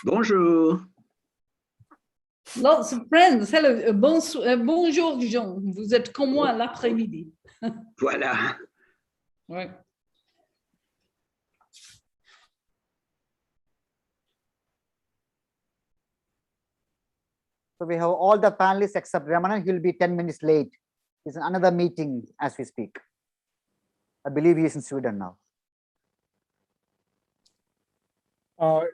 Bonjour. Lots of friends. Hello. Bonjour, Jean. Vous êtes comme moi l'après-midi. Voilà. Ouais. So we have all the panelists except Ramanan. He will be 10 minutes late. He's in another meeting as we speak. I believe he is in Sweden now.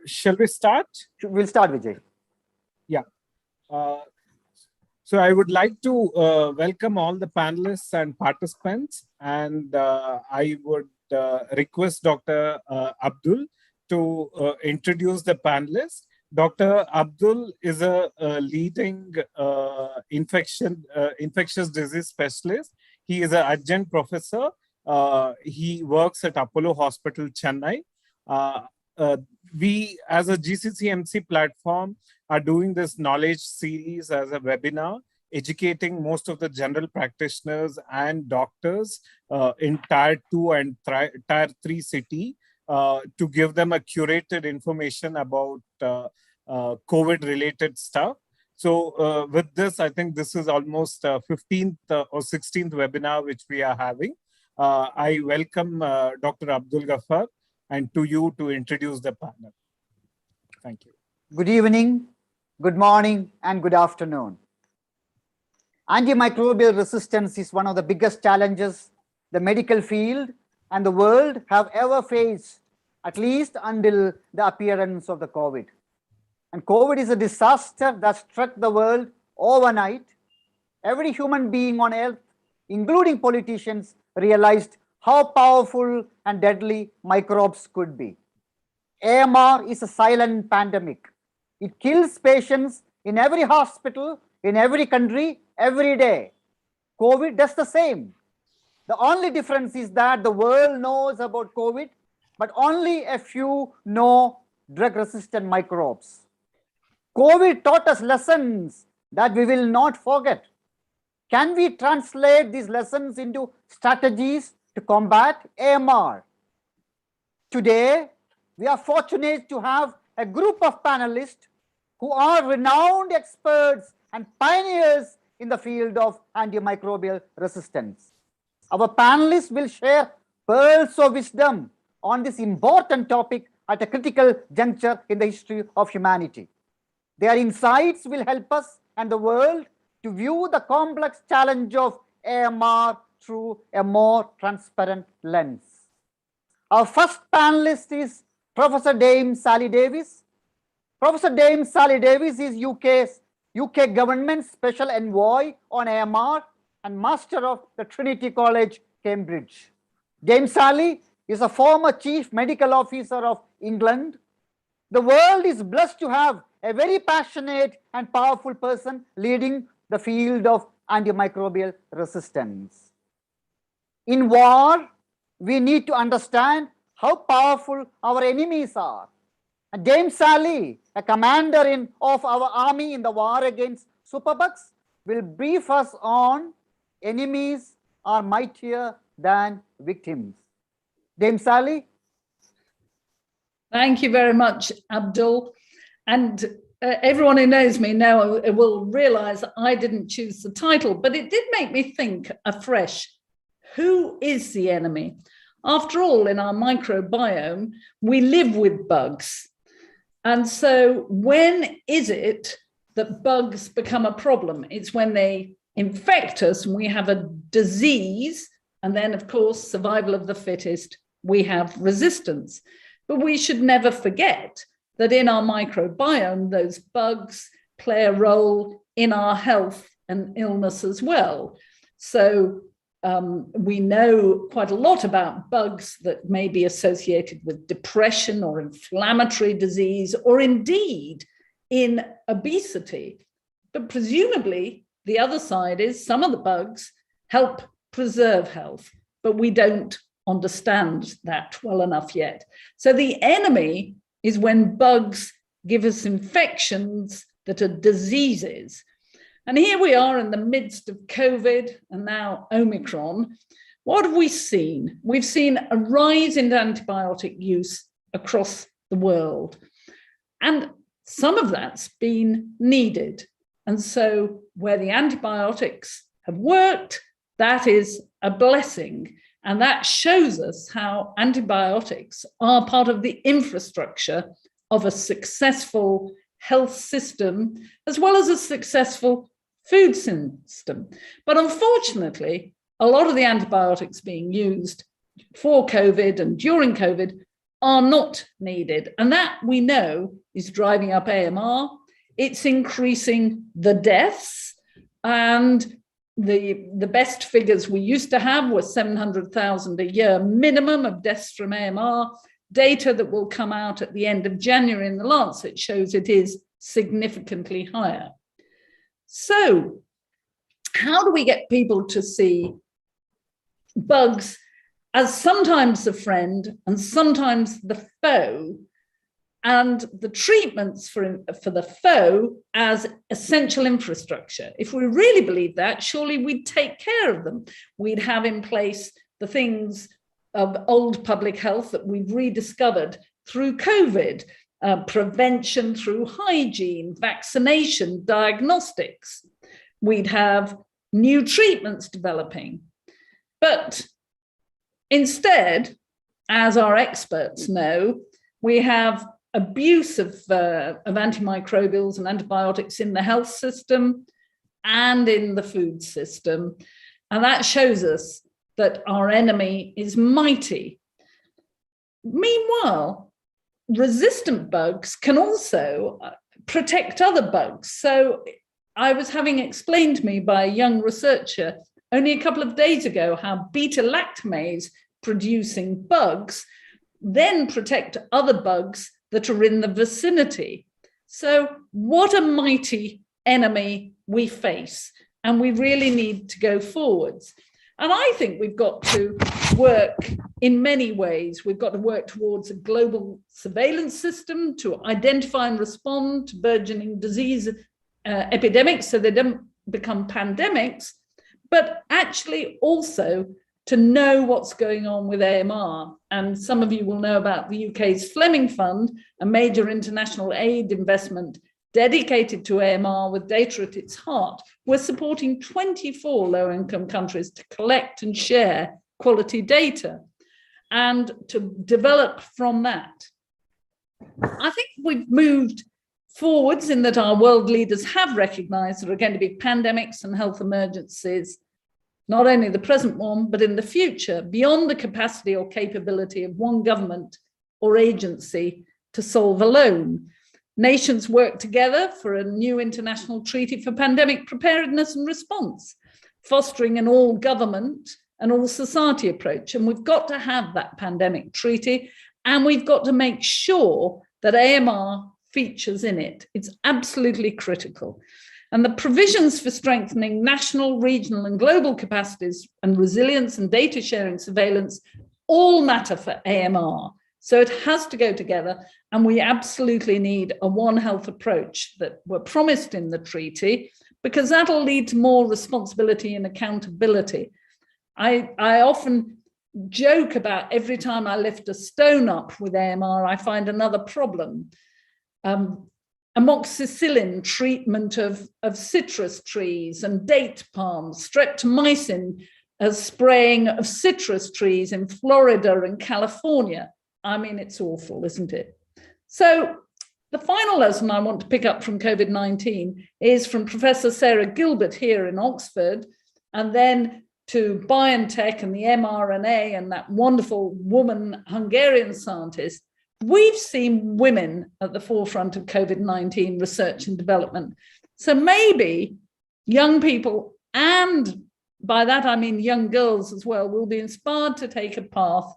Shall we start? We'll start, Vijay. Yeah. So I would like to welcome all the panelists and participants, and I would request Dr. Abdul to introduce the panelists. Dr. Abdul is a leading infectious disease specialist. He is an adjunct professor. He works at Apollo Hospital, Chennai. We, as a GCCMC platform, are doing this knowledge series as a webinar, educating most of the general practitioners and doctors in Tier 2 and Tier 3 city to give them a curated information about COVID-related stuff. So with this, I think this is almost 15th or 16th webinar which we are having. I welcome Dr. Abdul Ghaffar and to you to introduce the panel. Thank you. Good evening, good morning, and good afternoon. Antimicrobial resistance is one of the biggest challenges the medical field and the world have ever faced, at least until the appearance of the COVID. And COVID is a disaster that struck the world overnight. Every human being on earth, including politicians, realized how powerful and deadly microbes could be. AMR is a silent pandemic. It kills patients in every hospital, in every country, every day. COVID does the same. The only difference is that the world knows about COVID, but only a few know drug-resistant microbes. COVID taught us lessons that we will not forget. Can we translate these lessons into strategies to combat AMR? Today, we are fortunate to have a group of panelists who are renowned experts and pioneers in the field of antimicrobial resistance. Our panelists will share pearls of wisdom on this important topic at a critical juncture in the history of humanity. Their insights will help us and the world to view the complex challenge of AMR through a more transparent lens. Our first panelist is Professor Dame Sally Davies. Professor Dame Sally Davies is UK government special envoy on AMR and master of the Trinity College, Cambridge. Dame Sally is a former chief medical officer of England. The world is blessed to have a very passionate and powerful person leading the field of antimicrobial resistance. In war, we need to understand how powerful our enemies are. And Dame Sally, a commander of our army in the war against superbugs, will brief us on enemies are mightier than victims. Dame Sally? Thank you very much, Abdul. And everyone who knows me now will realize I didn't choose the title, but it did make me think afresh. Who is the enemy? After all, in our microbiome, we live with bugs. And so when is it that bugs become a problem? It's when they infect us and we have a disease, and then, of course, survival of the fittest, we have resistance. But we should never forget that in our microbiome, those bugs play a role in our health and illness as well. So we know quite a lot about bugs that may be associated with depression or inflammatory disease, or indeed in obesity. But presumably, the other side is some of the bugs help preserve health, but we don't understand that well enough yet. So the enemy is when bugs give us infections that are diseases. And here we are in the midst of COVID and now Omicron. What have we seen? We've seen a rise in antibiotic use across the world. And some of that's been needed. And so where the antibiotics have worked, that is a blessing. And that shows us how antibiotics are part of the infrastructure of a successful health system, as well as a successful food system. But unfortunately, a lot of the antibiotics being used for COVID and during COVID are not needed. And that, we know, is driving up AMR. It's increasing the deaths. And the best figures we used to have were 700,000 a year minimum of deaths from AMR. Data that will come out at the end of January in the Lancet shows it is significantly higher. So how do we get people to see bugs as sometimes the friend and sometimes the foe, and the treatments for the foe as essential infrastructure? If we really believe that, surely we'd take care of them. We'd have in place the things of old public health that we've rediscovered through COVID, prevention through hygiene, vaccination, diagnostics. We'd have new treatments developing. But instead, as our experts know, we have abuse of antimicrobials and antibiotics in the health system and in the food system. And that shows us that our enemy is mighty. Meanwhile, resistant bugs can also protect other bugs. So I was having explained to me by a young researcher only a couple of days ago how beta-lactamase producing bugs then protect other bugs that are in the vicinity. So what a mighty enemy we face, and we really need to go forwards. And I think we've got to work in many ways. We've got to work towards a global surveillance system to identify and respond to burgeoning disease epidemics so they don't become pandemics, but actually also to know what's going on with AMR. And some of you will know about the UK's Fleming Fund, a major international aid investment dedicated to AMR with data at its heart. We're supporting 24 low-income countries to collect and share quality data and to develop from that. I think we've moved forwards in that our world leaders have recognized there are going to be pandemics and health emergencies, not only the present one, but in the future, beyond the capacity or capability of one government or agency to solve alone. Nations work together for a new international treaty for pandemic preparedness and response, fostering an all-government and all-society approach. And we've got to have that pandemic treaty, and we've got to make sure that AMR features in it. It's absolutely critical. And the provisions for strengthening national, regional, and global capacities and resilience and data sharing surveillance all matter for AMR. So it has to go together, and we absolutely need a One Health approach that were promised in the treaty, because that'll lead to more responsibility and accountability. I often joke about every time I lift a stone up with AMR, I find another problem. Amoxicillin treatment of citrus trees and date palms, streptomycin spraying of citrus trees in Florida and California. I mean, it's awful, isn't it? So the final lesson I want to pick up from COVID-19 is from Professor Sarah Gilbert here in Oxford, and then to BioNTech and the mRNA and that wonderful woman, Hungarian scientist. We've seen women at the forefront of COVID-19 research and development. So maybe young people, and by that I mean young girls as well, will be inspired to take a path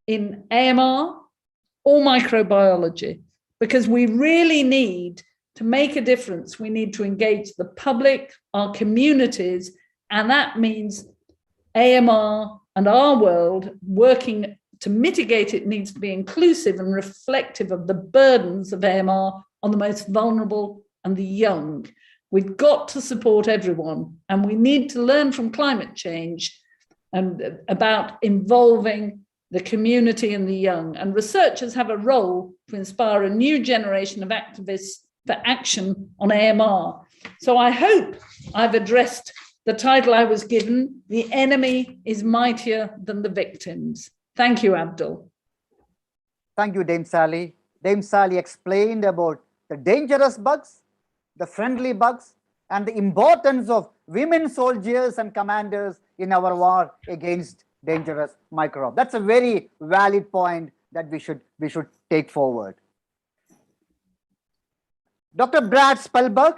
in AMR or microbiology, because we really need to make a difference. We need to engage the public, our communities, and that means AMR and our world working to mitigate it needs to be inclusive and reflective of the burdens of AMR on the most vulnerable and the young. We've got to support everyone, and we need to learn from climate change and about involving the community and the young. And researchers have a role to inspire a new generation of activists for action on AMR. So I hope I've addressed the title I was given, The Enemy is Mightier Than the Victims. Thank you, Abdul. Thank you, Dame Sally. Dame Sally explained about the dangerous bugs, the friendly bugs, and the importance of women soldiers and commanders in our war against dangerous microbes. That's a very valid point that we should take forward. Dr. Brad Spellberg.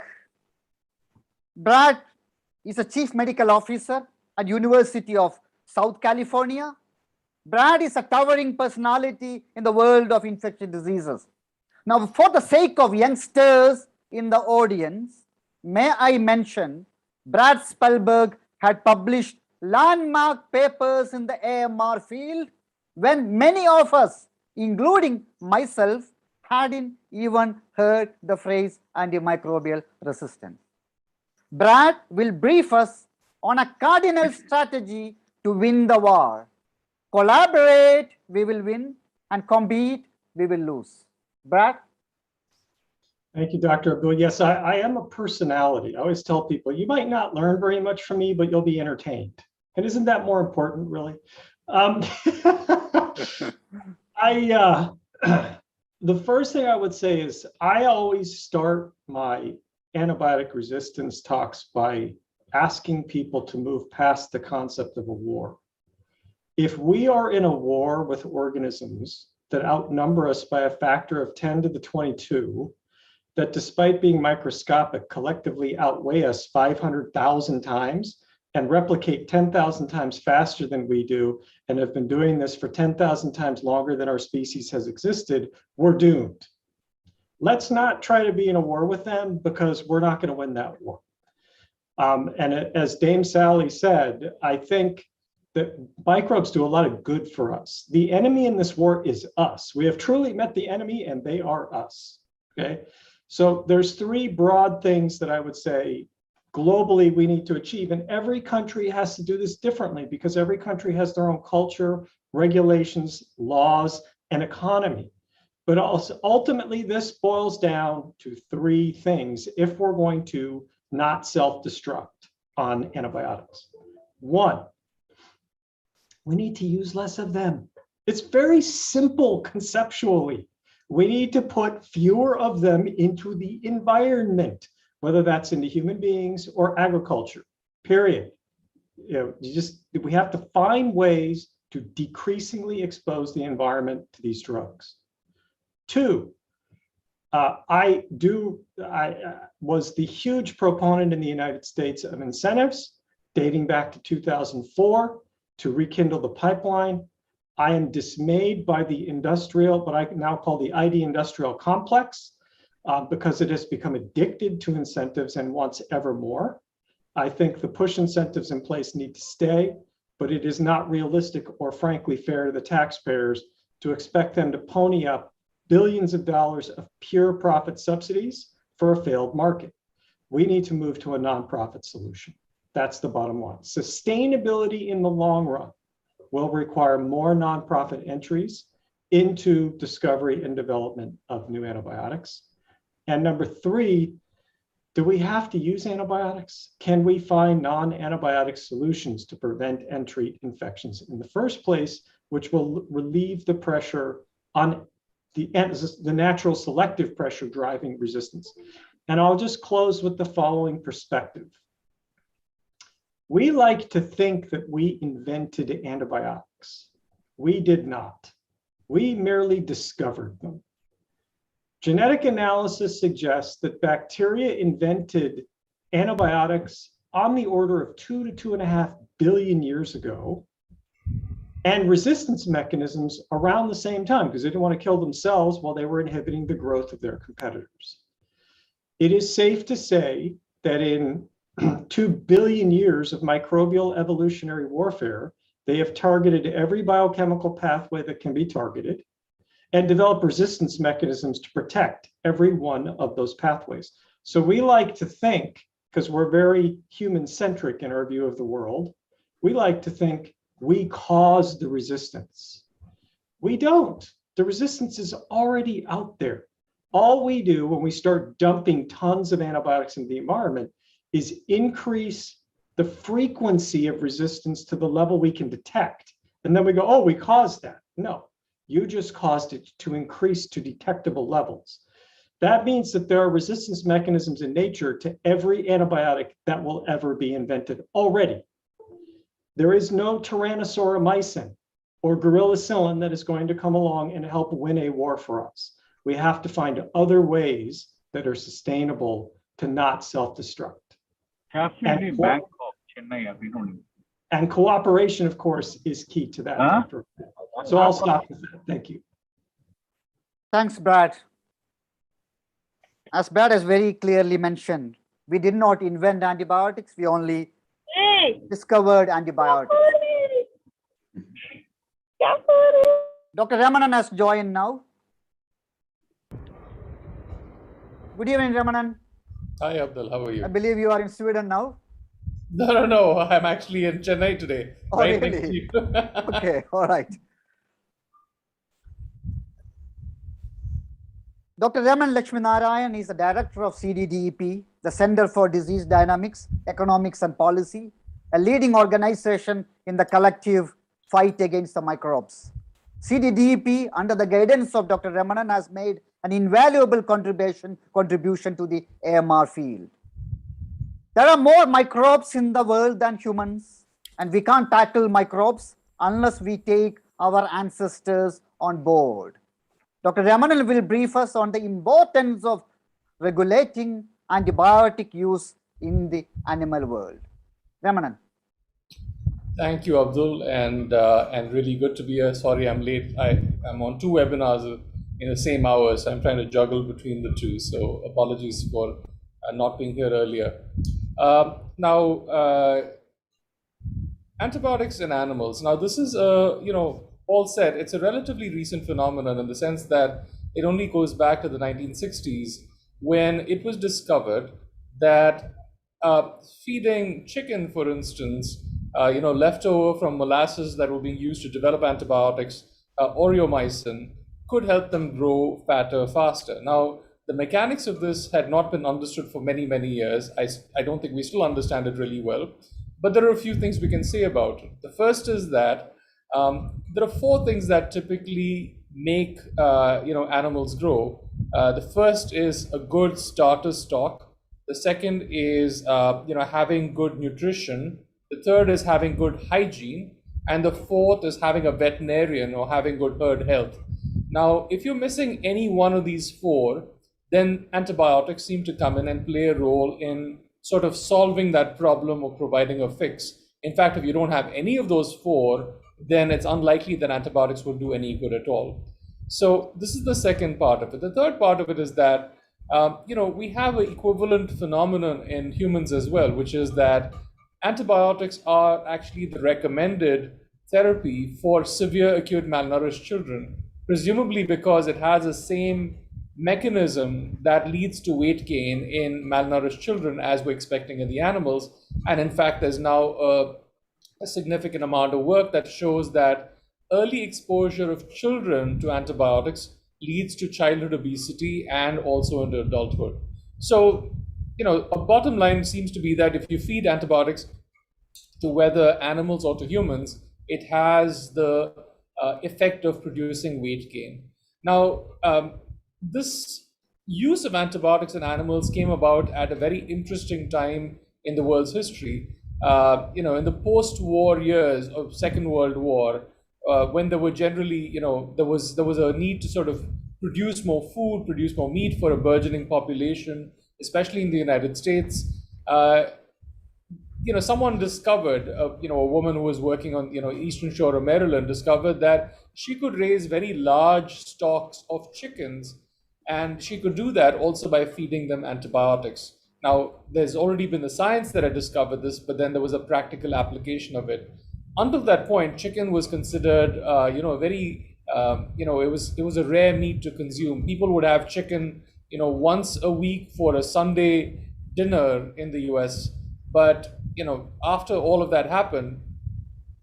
Brad is a chief medical officer at University of South California. Brad is a towering personality in the world of infectious diseases. Now, for the sake of youngsters in the audience, may I mention Brad Spellberg had published landmark papers in the AMR field when many of us, including myself, hadn't even heard the phrase antimicrobial resistance. Brad will brief us on a cardinal strategy to win the war. Collaborate, we will win, and compete, we will lose. Brad? Thank you, Dr. Abdul. Yes, I am a personality. I always tell people, you might not learn very much from me, but you'll be entertained. And isn't that more important, really? The first thing I would say is I always start my antibiotic resistance talks by asking people to move past the concept of a war. If we are in a war with organisms that outnumber us by a factor of 10 to the 22, that despite being microscopic, collectively outweigh us 500,000 times and replicate 10,000 times faster than we do, and have been doing this for 10,000 times longer than our species has existed, we're doomed. Let's not try to be in a war with them, because we're not going to win that war. And as Dame Sally said, I think that microbes do a lot of good for us. The enemy in this war is us. We have truly met the enemy, and they are us. Okay, so there's three broad things that I would say globally we need to achieve, and every country has to do this differently because every country has their own culture, regulations, laws, and economy. But also ultimately this boils down to three things if we're going to not self-destruct on antibiotics. One, we need to use less of them. It's very simple conceptually. We need to put fewer of them into the environment, whether that's into human beings or agriculture, period. We have to find ways to decreasingly expose the environment to these drugs. Two, I was the huge proponent in the United States of incentives dating back to 2004 to rekindle the pipeline. I am dismayed by the industrial, what I now call the ID industrial complex, because it has become addicted to incentives and wants ever more. I think the push incentives in place need to stay, but it is not realistic or frankly fair to the taxpayers to expect them to pony up billions of dollars of pure profit subsidies for a failed market. We need to move to a nonprofit solution. That's the bottom line. Sustainability in the long run will require more nonprofit entries into discovery and development of new antibiotics. And number three, do we have to use antibiotics? Can we find non-antibiotic solutions to prevent and treat infections in the first place, which will relieve the pressure on the natural selective pressure driving resistance? And I'll just close with the following perspective. We like to think that we invented antibiotics. We did not. We merely discovered them. Genetic analysis suggests that bacteria invented antibiotics on the order of 2 to 2.5 billion years ago, and resistance mechanisms around the same time because they didn't want to kill themselves while they were inhibiting the growth of their competitors. It is safe to say that in 2 billion years of microbial evolutionary warfare, they have targeted every biochemical pathway that can be targeted and develop resistance mechanisms to protect every one of those pathways. So we like to think, because we're very human-centric in our view of the world, we like to think we caused the resistance. We don't. The resistance is already out there. All we do when we start dumping tons of antibiotics in the environment is increase the frequency of resistance to the level we can detect. And then we go, oh, we caused that. No, you just caused it to increase to detectable levels. That means that there are resistance mechanisms in nature to every antibiotic that will ever be invented already. There is no tyrannosauromycin or gorillacillin that is going to come along and help win a war for us. We have to find other ways that are sustainable to not self-destruct. Definitely Bangkok, Chennai, we don't. And cooperation, of course, is key to that. Huh? So I'll stop with that. Thank you. Thanks, Brad. As Brad has very clearly mentioned, we did not invent antibiotics, we only discovered antibiotics. Dr. Ramanan has joined now. Good evening, Ramanan. Hi, Abdul. How are you? I believe you are in Sweden now. No. I'm actually in Chennai today. Oh, right really? next to you. Okay, all right. Dr. Raman Lakshminarayan is the director of CDDEP, the Center for Disease Dynamics, Economics and Policy, a leading organization in the collective fight against the microbes. CDDEP, under the guidance of Dr. Ramanan, has made an invaluable contribution to the AMR field. There are more microbes in the world than humans, and we can't tackle microbes unless we take our ancestors on board. Dr. Ramanan will brief us on the importance of regulating antibiotic use in the animal world. Ramanan. Thank you, Abdul, and really good to be here. Sorry, I'm late. I'm on 2 webinars in the same hour, so I'm trying to juggle between the two. So apologies for not being here earlier. Now, antibiotics in animals. Now, this is Paul said it's a relatively recent phenomenon in the sense that it only goes back to the 1960s when it was discovered that feeding chicken, for instance, leftover from molasses that were being used to develop antibiotics, aureomycin, could help them grow fatter faster. Now, the mechanics of this had not been understood for many, many years. I don't think we still understand it really well, but there are a few things we can say about it. The first is that there are 4 things that typically make animals grow. The first is a good starter stock. The second is having good nutrition. The third is having good hygiene, and the fourth is having a veterinarian or having good herd health. Now, if you're missing any one of these 4, then antibiotics seem to come in and play a role in sort of solving that problem or providing a fix. In fact, if you don't have any of those 4, then it's unlikely that antibiotics will do any good at all. So this is the second part of it. The third part of it is that, we have an equivalent phenomenon in humans as well, which is that antibiotics are actually the recommended therapy for severe acute malnourished children, presumably because it has the same mechanism that leads to weight gain in malnourished children as we're expecting in the animals. And in fact, there's now a significant amount of work that shows that early exposure of children to antibiotics leads to childhood obesity and also into adulthood. So, a bottom line seems to be that if you feed antibiotics to whether animals or to humans, it has the effect of producing weight gain. Now, this use of antibiotics in animals came about at a very interesting time in the world's history. In the post-war years of Second World War, when there were generally, there was a need to sort of produce more food, produce more meat for a burgeoning population, especially in the United States. Someone discovered, a woman who was working on, Eastern Shore of Maryland, discovered that she could raise very large stocks of chickens, and she could do that also by feeding them antibiotics. Now, there's already been the science that had discovered this, but then there was a practical application of it. Until that point, chicken was considered, it was a rare meat to consume. People would have chicken, once a week for a Sunday dinner in the US. But, after all of that happened,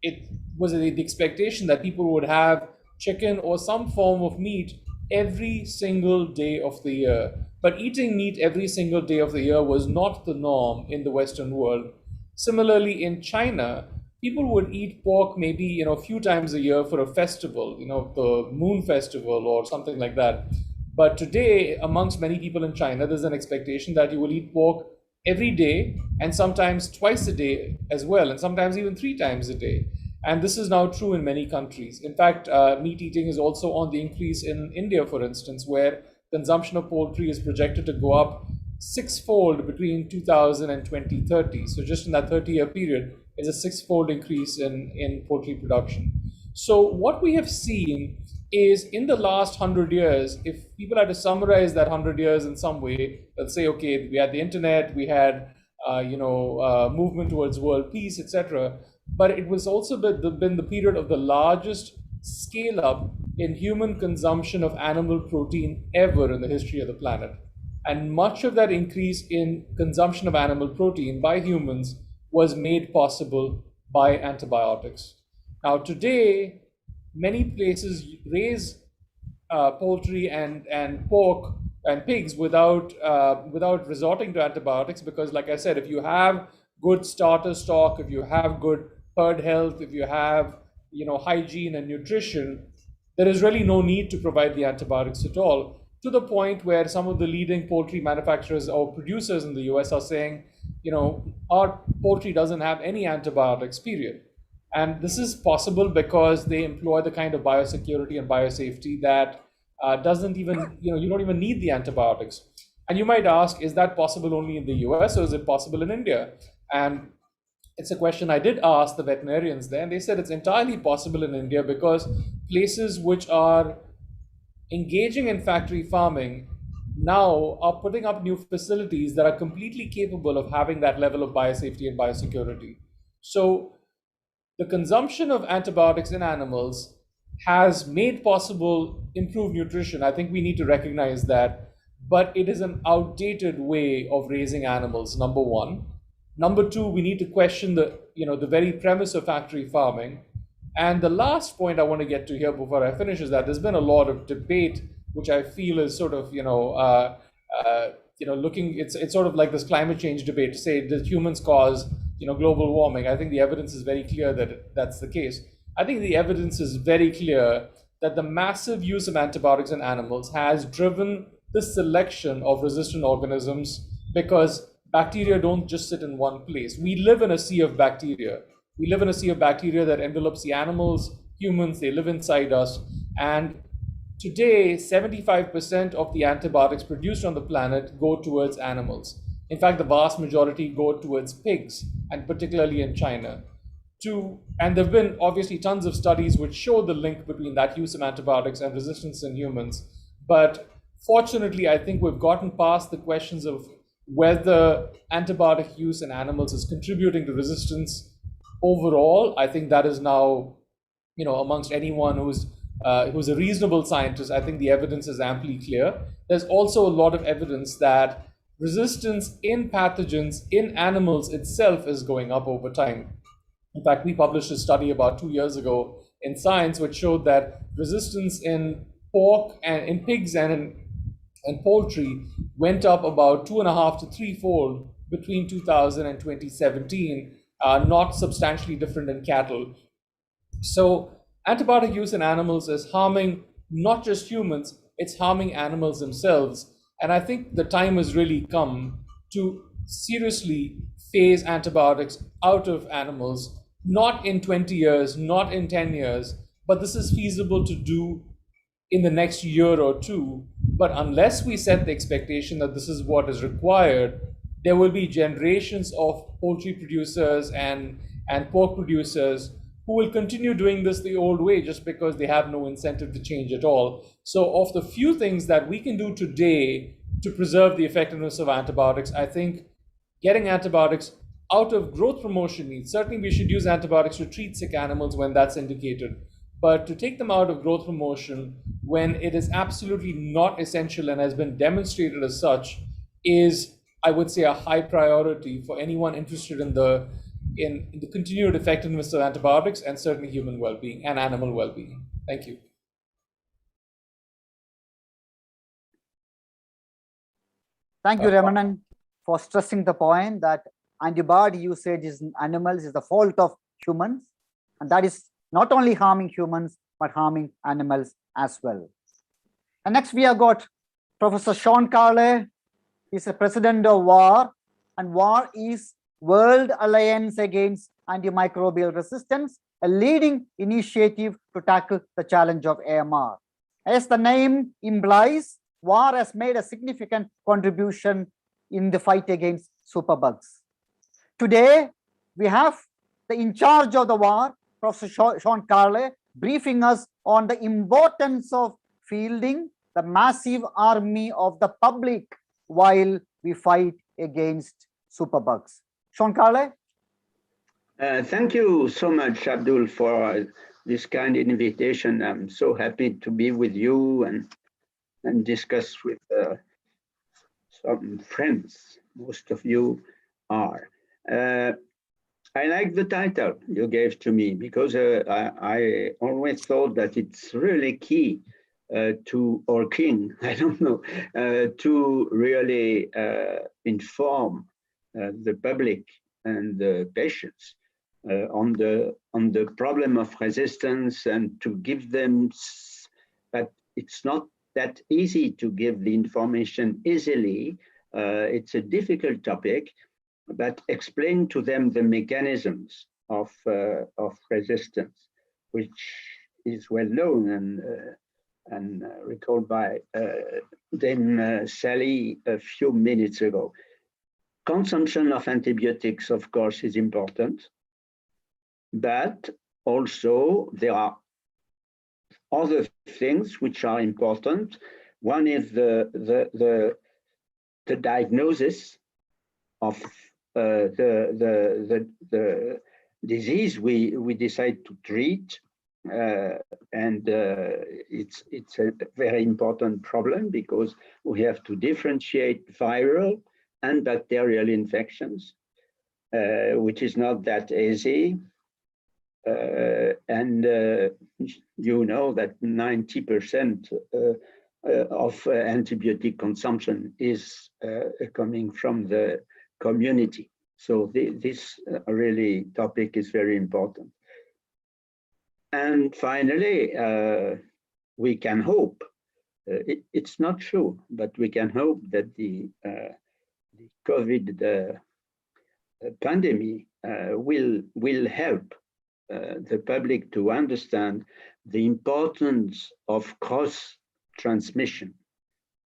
it was the expectation that people would have chicken or some form of meat every single day of the year. But eating meat every single day of the year was not the norm in the Western world. Similarly, in China, people would eat pork maybe a few times a year for a festival, the Moon Festival or something like that. But today, amongst many people in China, there's an expectation that you will eat pork every day and sometimes twice a day as well, and sometimes even 3 times a day. And this is now true in many countries. In fact, meat eating is also on the increase in India, for instance, where consumption of poultry is projected to go up 6-fold between 2000 and 2030. So just in that 30-year period is a 6-fold increase in poultry production. So what we have seen is in the last 100 years, if people had to summarize that 100 years in some way, let's say, okay, we had the internet, we had movement towards world peace, etc. But it was also been the period of the largest scale up in human consumption of animal protein ever in the history of the planet. And much of that increase in consumption of animal protein by humans was made possible by antibiotics. Now today, many places raise poultry and pork and pigs without resorting to antibiotics, because like I said, if you have good starter stock, if you have good herd health, if you have hygiene and nutrition, there is really no need to provide the antibiotics at all, to the point where some of the leading poultry manufacturers or producers in the US are saying, our poultry doesn't have any antibiotics, period. And this is possible because they employ the kind of biosecurity and biosafety that doesn't even, you don't even need the antibiotics. And you might ask, is that possible only in the US or is it possible in India? And it's a question I did ask the veterinarians there, and they said it's entirely possible in India because places which are engaging in factory farming now are putting up new facilities that are completely capable of having that level of biosafety and biosecurity. So the consumption of antibiotics in animals has made possible improved nutrition. I think we need to recognize that, but it is an outdated way of raising animals, number one. Number two, we need to question the very premise of factory farming. And the last point I want to get to here before I finish is that there's been a lot of debate, which I feel is sort of, looking, it's sort of like this climate change debate to say, does humans cause, global warming? I think the evidence is very clear that that's the case. I think the evidence is very clear that the massive use of antibiotics in animals has driven the selection of resistant organisms, because bacteria don't just sit in one place. We live in a sea of bacteria. We live in a sea of bacteria that envelops the animals, humans, they live inside us. And today, 75% of the antibiotics produced on the planet go towards animals. In fact, the vast majority go towards pigs, and particularly in China. And there have been obviously tons of studies which show the link between that use of antibiotics and resistance in humans. But fortunately, I think we've gotten past the questions of whether antibiotic use in animals is contributing to resistance overall. I think that is now, amongst anyone who's a reasonable scientist, I think the evidence is amply clear. There's also a lot of evidence that resistance in pathogens in animals itself is going up over time. In fact, we published a study about 2 years ago in Science, which showed that resistance in pork and in pigs and poultry went up about 2.5 to 3-fold between 2000 and 2017, not substantially different in cattle. So antibiotic use in animals is harming not just humans, it's harming animals themselves. And I think the time has really come to seriously phase antibiotics out of animals, not in 20 years, not in 10 years, but this is feasible to do in the next year or two. But unless we set the expectation that this is what is required, there will be generations of poultry producers and pork producers who will continue doing this the old way just because they have no incentive to change at all. So of the few things that we can do today to preserve the effectiveness of antibiotics, I think getting antibiotics out of growth promotion needs. Certainly we should use antibiotics to treat sick animals when that's indicated. But to take them out of growth promotion when it is absolutely not essential and has been demonstrated as such is, I would say, a high priority for anyone interested in the continued effectiveness of antibiotics and certainly human well-being and animal well-being. Thank you. Thank you, Ramanan, for stressing the point that antibiotic usage in animals is the fault of humans, and that is not only harming humans, but harming animals as well. And next we have got Professor Sean Carley. He's the president of WAR, and WAR is World Alliance Against Antimicrobial Resistance, a leading initiative to tackle the challenge of AMR. As the name implies, WAR has made a significant contribution in the fight against superbugs. Today, we have the in charge of the WAR, Professor Sean Carley, briefing us on the importance of fielding the massive army of the public while we fight against superbugs. Sean Carley? Thank you so much, Abdul, for this kind invitation. I'm so happy to be with you and discuss with some friends. Most of you are. I like the title you gave to me because I always thought that it's really key to, or king, I don't know, to really inform the public and the patients on the problem of resistance, and to give them, but it's not that easy to give the information easily. It's a difficult topic, but explain to them the mechanisms of resistance, which is well known and recalled by Dame Sally a few minutes ago. Consumption of antibiotics, of course, is important, but also there are other things which are important. One is the diagnosis of the disease we decide to treat, and it's a very important problem because we have to differentiate viral and bacterial infections, which is not that easy. And you know that 90% of antibiotic consumption is coming from the community. So this really topic is very important. And finally, we can hope, it's not true, but we can hope that the COVID pandemic will help the public to understand the importance of cross-transmission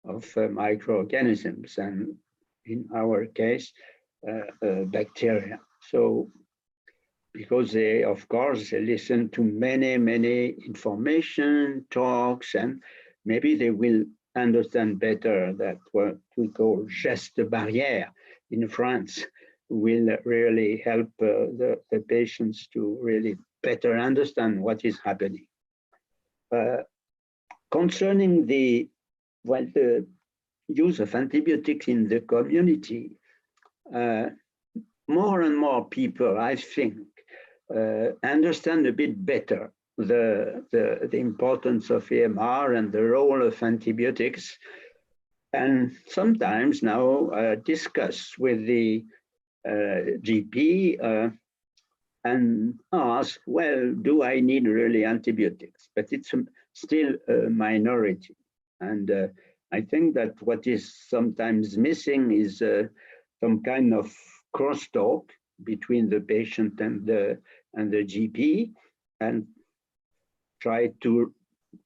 of microorganisms, and in our case, bacteria. So, because they, of course, they listen to many information, talks, and maybe they will understand better that what we call geste barrière in France will really help the patients to really better understand what is happening. Concerning the use of antibiotics in the community, more and more people, I think, understand a bit better the importance of AMR and the role of antibiotics, and sometimes now discuss with the GP and ask, well, do I need really antibiotics? But it's still a minority. And I think that what is sometimes missing is some kind of crosstalk between the patient and the GP, and try to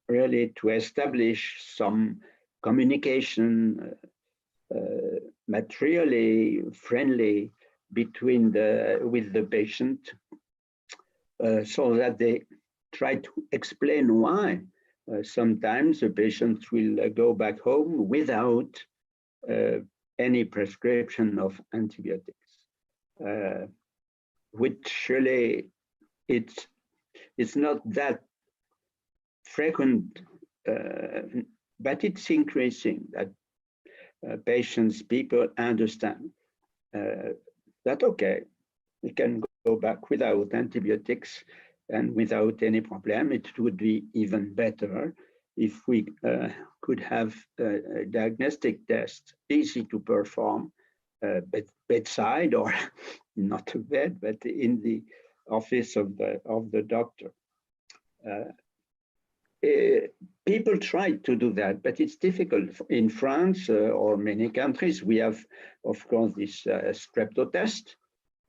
really to establish some communication materially friendly between with the patient, so that they try to explain why sometimes the patient will go back home without any prescription of antibiotics, which really it's not that frequent, but it's increasing that people understand that, okay, we can go back without antibiotics and without any problem. It would be even better. if we could have a diagnostic test easy to perform bedside, or not a bed, but in the office of the doctor. People try to do that, but it's difficult. In France or many countries, we have, of course, this strepto test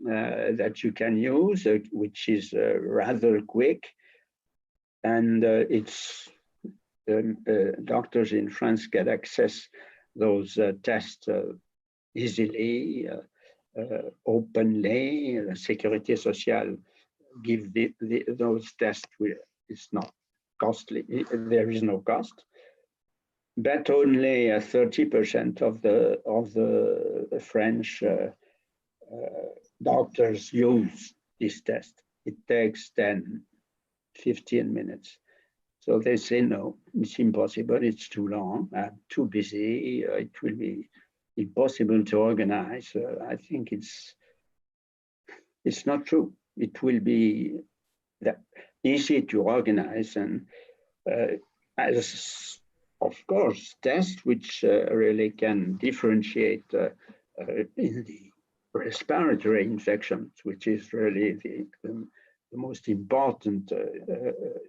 that you can use, which is rather quick. And doctors in France can access those tests easily, openly. Sécurité sociale give those tests. It's not costly. There is no cost, but only 30% of the French doctors use this test. It takes 10, 15 minutes. So they say, no, it's impossible, it's too long, I'm too busy, it will be impossible to organize. I think it's not true. It will be easy to organize, and as, of course, tests which really can differentiate in the respiratory infections, which is really the most important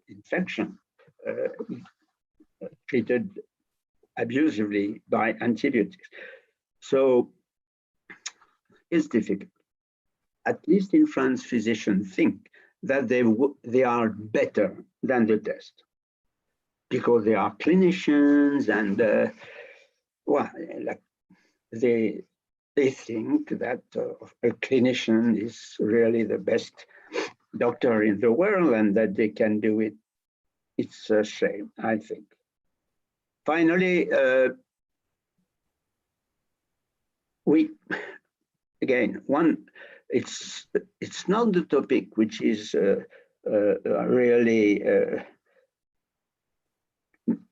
infection treated abusively by antibiotics. So it's difficult. At least in France, physicians think that they are better than the test because they are clinicians, and well, like they think that a clinician is really the best doctor in the world and that they can do it. It's a shame, I think. Finally, it's not the topic which is really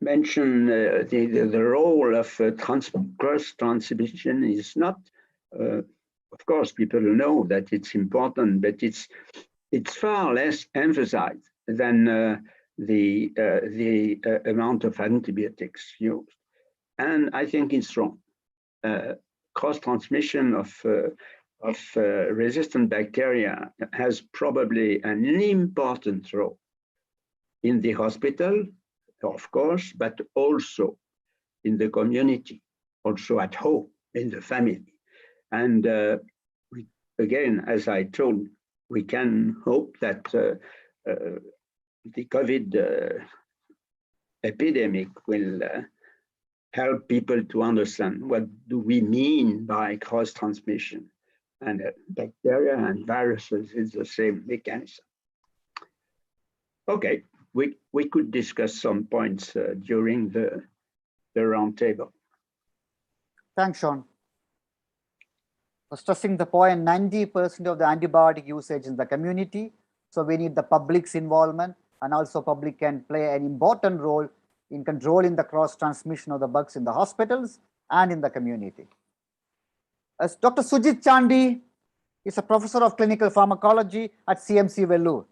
mention the role of cross transmission is not. Of course, people know that it's important, but it's far less emphasized than the amount of antibiotics used, and I think it's wrong. Cross transmission of resistant bacteria has probably an important role in the hospital, of course, but also in the community, also at home, in the family. And again, as I told, we can hope that the COVID epidemic will help people to understand what do we mean by cross transmission. And bacteria and viruses is the same mechanism. Okay, we could discuss some points during the roundtable. Thanks, Sean. For stressing the point, 90% of the antibiotic usage in the community. So we need the public's involvement, and also public can play an important role in controlling the cross transmission of the bugs in the hospitals and in the community. As Dr. Sujit Chandy is a professor of clinical pharmacology at CMC Vellore.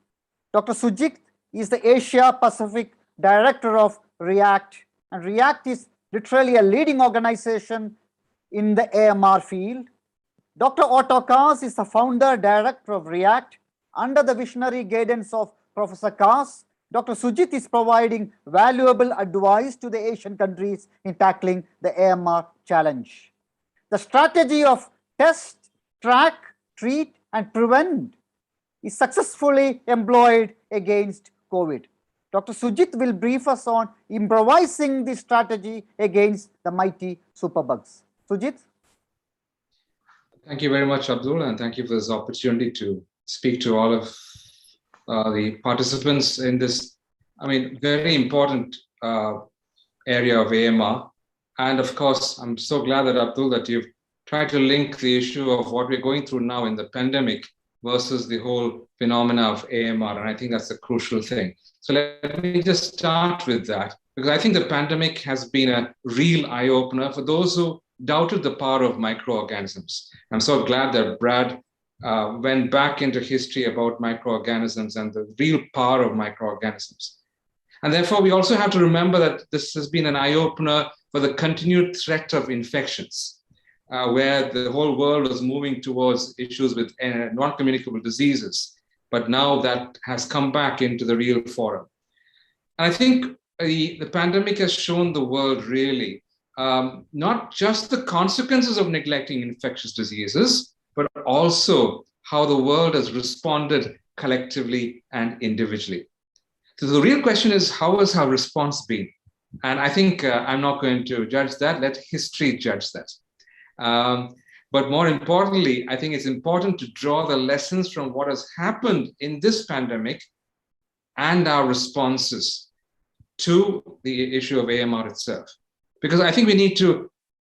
Dr. Sujit is the Asia Pacific Director of REACT, and REACT is literally a leading organization in the AMR field. Dr. Otto Kaas is the founder director of REACT. Under the visionary guidance of Professor Kaas, Dr. Sujit is providing valuable advice to the Asian countries in tackling the AMR challenge. The strategy of test, track, treat, and prevent is successfully employed against COVID. Dr. Sujit will brief us on improvising the strategy against the mighty superbugs. Sujit? Thank you very much, Abdul, and thank you for this opportunity to speak to all of the participants in this, very important area of AMR. And of course, I'm so glad that, Abdul, that you've tried to link the issue of what we're going through now in the pandemic versus the whole phenomena of AMR. And I think that's a crucial thing. So let me just start with that, because I think the pandemic has been a real eye-opener for those who doubted the power of microorganisms. I'm so glad that Brad went back into history about microorganisms and the real power of microorganisms. And therefore, we also have to remember that this has been an eye-opener for the continued threat of infections, where the whole world was moving towards issues with non-communicable diseases. But now that has come back into the real forum. And I think the pandemic has shown the world really not just the consequences of neglecting infectious diseases, but also how the world has responded collectively and individually. So the real question is, how has our response been? And I think I'm not going to judge that. Let history judge that. But more importantly, I think it's important to draw the lessons from what has happened in this pandemic and our responses to the issue of AMR itself. Because I think we need to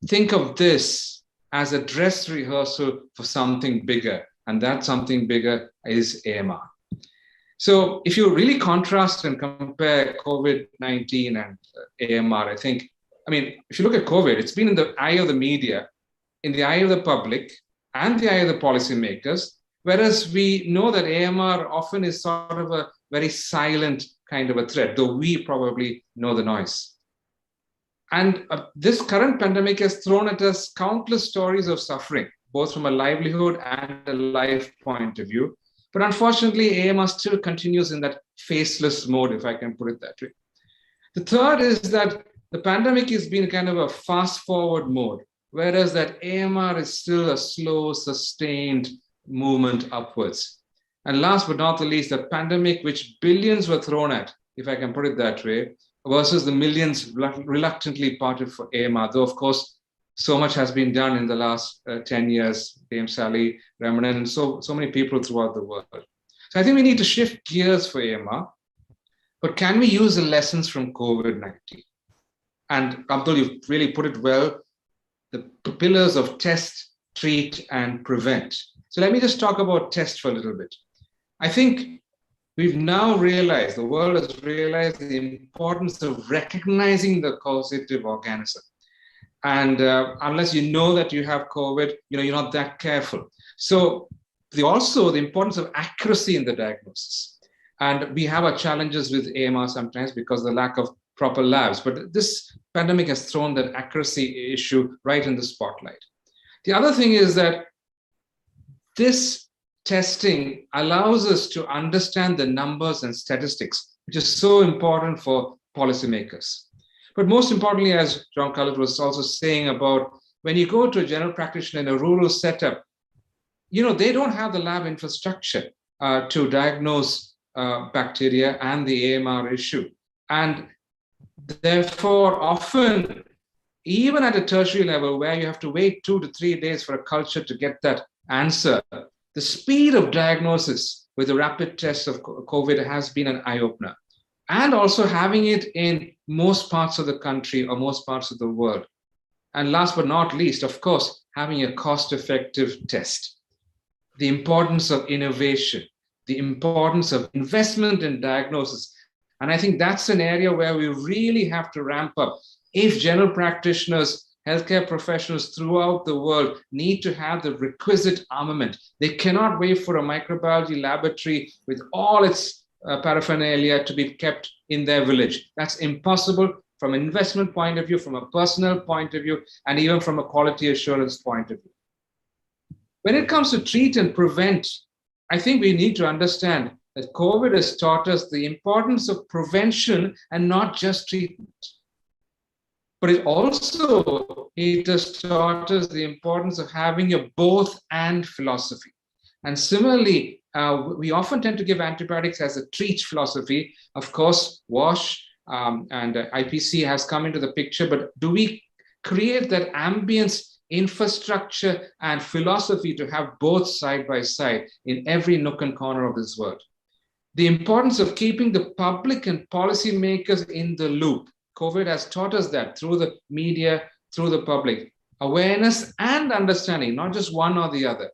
think of this as a dress rehearsal for something bigger. And that something bigger is AMR. So if you really contrast and compare COVID-19 and AMR, I mean, if you look at COVID, it's been in the eye of the media, in the eye of the public, and the eye of the policymakers, whereas we know that AMR often is sort of a very silent kind of a threat, though we probably know the noise. And this current pandemic has thrown at us countless stories of suffering, both from a livelihood and a life point of view. But unfortunately, AMR still continues in that faceless mode, if I can put it that way. The third is that the pandemic has been kind of a fast forward mode, whereas that AMR is still a slow, sustained movement upwards. And last but not the least, the pandemic, which billions were thrown at, if I can put it that way, versus the millions reluctantly parted for AMR, though of course, so much has been done in the last 10 years, Dame Sally Ramanan, and so many people throughout the world. So I think we need to shift gears for AMR, but can we use the lessons from COVID-19? And Abdul, you've really put it well, the pillars of test, treat, and prevent. So let me just talk about test for a little bit. I think we've now realized, the world has realized the importance of recognizing the causative organism. And unless you know that you have COVID, you're not that careful. So also the importance of accuracy in the diagnosis. And we have our challenges with AMR sometimes because of the lack of proper labs. But this pandemic has thrown that accuracy issue right in the spotlight. The other thing is that this testing allows us to understand the numbers and statistics, which is so important for policymakers. But most importantly, as John Khaled was also saying about when you go to a general practitioner in a rural setup, they don't have the lab infrastructure to diagnose bacteria and the AMR issue. And therefore, often, even at a tertiary level where you have to wait 2 to 3 days for a culture to get that answer, the speed of diagnosis with the rapid test of COVID has been an eye-opener. And also having it in most parts of the country or most parts of the world. And last but not least, of course, having a cost-effective test. The importance of innovation, the importance of investment in diagnosis. And I think that's an area where we really have to ramp up. If general practitioners, healthcare professionals throughout the world need to have the requisite armament, they cannot wait for a microbiology laboratory with all its paraphernalia to be kept in their village. That's impossible from an investment point of view, from a personal point of view, and even from a quality assurance point of view. When it comes to treat and prevent, I think we need to understand that COVID has taught us the importance of prevention and not just treatment. But it has taught us the importance of having a both and philosophy. And similarly, we often tend to give antibiotics as a treat philosophy. Of course, WASH and IPC has come into the picture, but do we create that ambience, infrastructure, and philosophy to have both side by side in every nook and corner of this world? The importance of keeping the public and policymakers in the loop. COVID has taught us that through the media, through the public. Awareness and understanding, not just one or the other.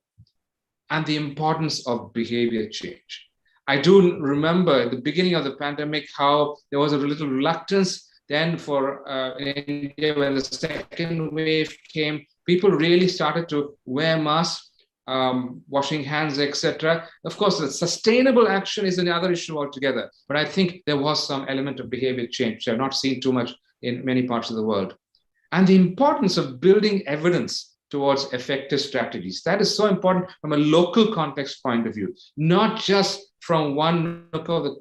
And the importance of behavior change. I do remember at the beginning of the pandemic how there was a little reluctance then for in India when the second wave came, people really started to wear masks. washing hands, etc. Of course, the sustainable action is another issue altogether. But I think there was some element of behavior change, which I've not seen too much in many parts of the world. And the importance of building evidence towards effective strategies. That is so important from a local context point of view, not just from one look of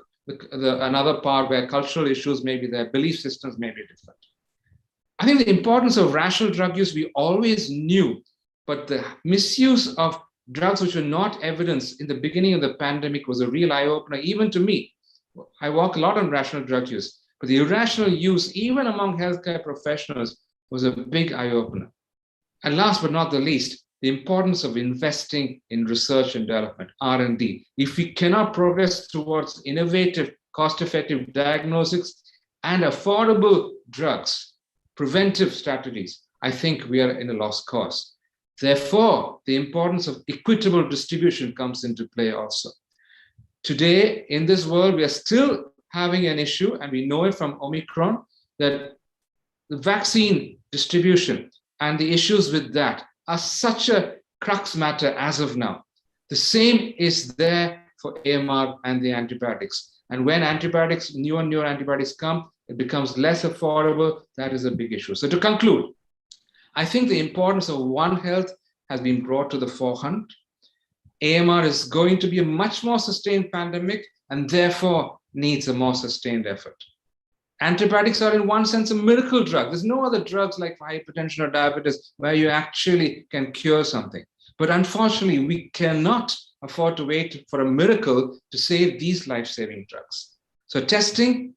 another part where cultural issues may be there, belief systems may be different. I think the importance of rational drug use we always knew, but the misuse of drugs which were not evidenced in the beginning of the pandemic was a real eye-opener, even to me. I work a lot on rational drug use, but the irrational use, even among healthcare professionals, was a big eye-opener. And last but not the least, the importance of investing in research and development, R&D. If we cannot progress towards innovative, cost-effective diagnostics and affordable drugs, preventive strategies, I think we are in a lost cause. Therefore, the importance of equitable distribution comes into play also. Today, in this world, we are still having an issue, and we know it from Omicron, that the vaccine distribution and the issues with that are such a crux matter as of now. The same is there for AMR and the antibiotics. And when antibiotics, new and newer antibiotics come, it becomes less affordable. That is a big issue. So to conclude, I think the importance of One Health has been brought to the forefront. AMR is going to be a much more sustained pandemic and therefore needs a more sustained effort. Antibiotics are in one sense a miracle drug. There's no other drugs like hypertension or diabetes where you actually can cure something. But unfortunately, we cannot afford to wait for a miracle to save these life-saving drugs. So testing,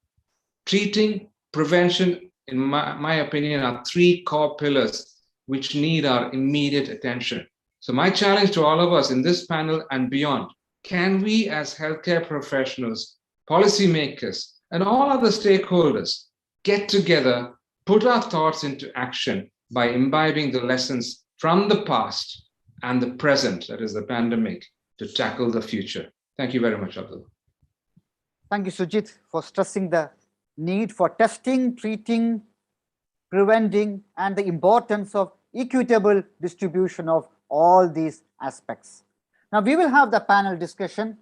treating, prevention, in my opinion, are three core pillars which need our immediate attention. So my challenge to all of us in this panel and beyond, can we as healthcare professionals, policymakers, and all other stakeholders get together, put our thoughts into action by imbibing the lessons from the past and the present, that is the pandemic, to tackle the future. Thank you very much, Abdul. Thank you, Sujit, for stressing the need for testing, treating, preventing, and the importance of equitable distribution of all these aspects. Now, we will have the panel discussion.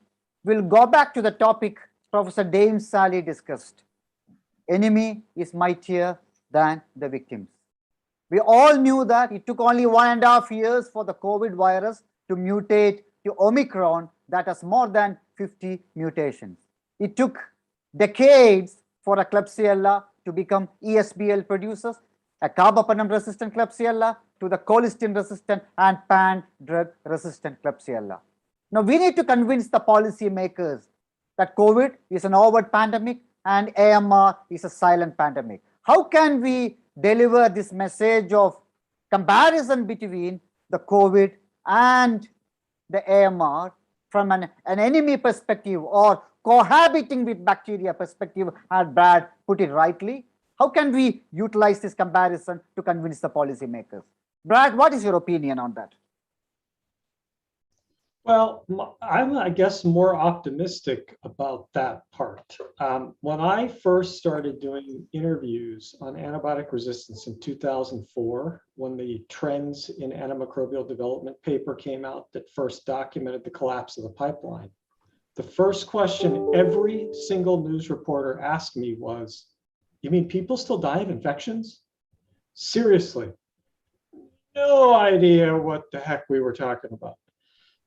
We'll go back to the topic Professor Dame Sally discussed. Enemy is mightier than the victims. We all knew that it took only 1.5 years for the COVID virus to mutate to Omicron that has more than 50 mutations. It took decades for a Klebsiella to become ESBL producers, a carbapenem-resistant Klebsiella to the colistin-resistant and pan-drug-resistant Klebsiella. Now, we need to convince the policymakers that COVID is an overt pandemic and AMR is a silent pandemic. How can we deliver this message of comparison between the COVID and the AMR from an enemy perspective or cohabiting with bacteria perspective, as Brad put it rightly? How can we utilize this comparison to convince the policymakers? Brad, what is your opinion on that? Well, I'm, I guess, more optimistic about that part. When I first started doing interviews on antibiotic resistance in 2004, when the Trends in Antimicrobial Development paper came out that first documented the collapse of the pipeline, the first question every single news reporter asked me was, "You mean people still die of infections?" Seriously, no idea what the heck we were talking about.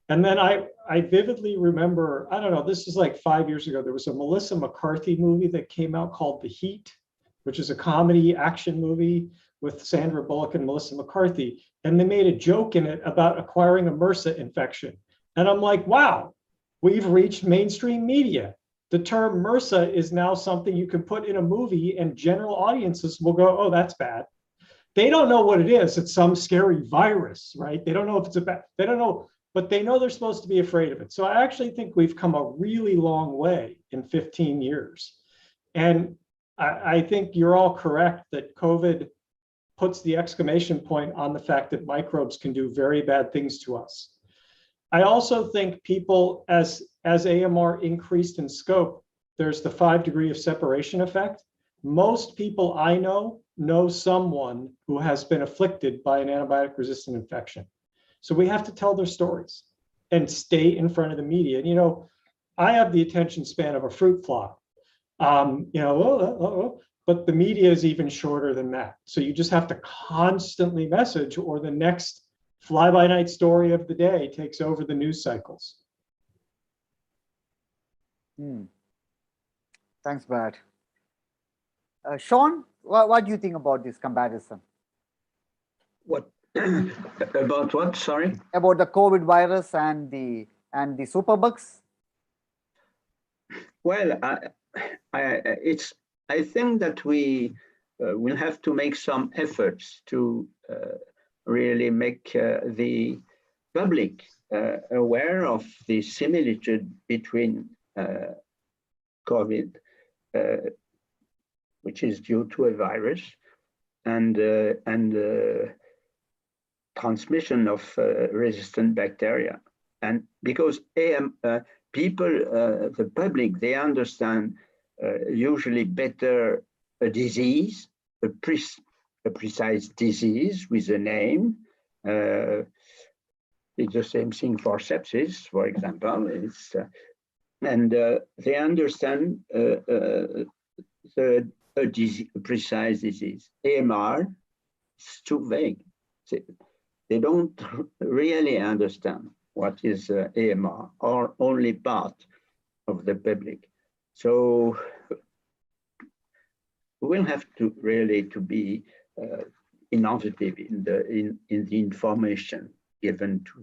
And then I vividly remember, I don't know, this is like 5 years ago, there was a Melissa McCarthy movie that came out called The Heat, which is a comedy action movie with Sandra Bullock and Melissa McCarthy. And they made a joke in it about acquiring a MRSA infection. And I'm like, wow, we've reached mainstream media. The term MRSA is now something you can put in a movie and general audiences will go, oh, that's bad. They don't know what it is. It's some scary virus, right? They don't know if it's they don't know, but they know they're supposed to be afraid of it. So I actually think we've come a really long way in 15 years. And I think you're all correct that COVID puts the exclamation point on the fact that microbes can do very bad things to us. I also think people, as AMR increased in scope, there's the 5 degree of separation effect. Most people I know someone who has been afflicted by an antibiotic resistant infection. So we have to tell their stories and stay in front of the media. And, I have the attention span of a fruit fly. But the media is even shorter than that. So you just have to constantly message, or the next fly-by-night story of the day takes over the news cycles. Thanks, Brad. Sean, what do you think about this comparison? What about what? Sorry. About the COVID virus and the superbugs. Well, I think that we will have to make some efforts to really make the public aware of the similitude between COVID, which is due to a virus, and transmission of resistant bacteria. And because people, the public, they understand usually better a disease, a precise disease with a name. It's the same thing for sepsis, for example. And they understand a precise disease. AMR is too vague. They don't really understand what is AMR, or only part of the public. So we'll have to really to be innovative in the information given to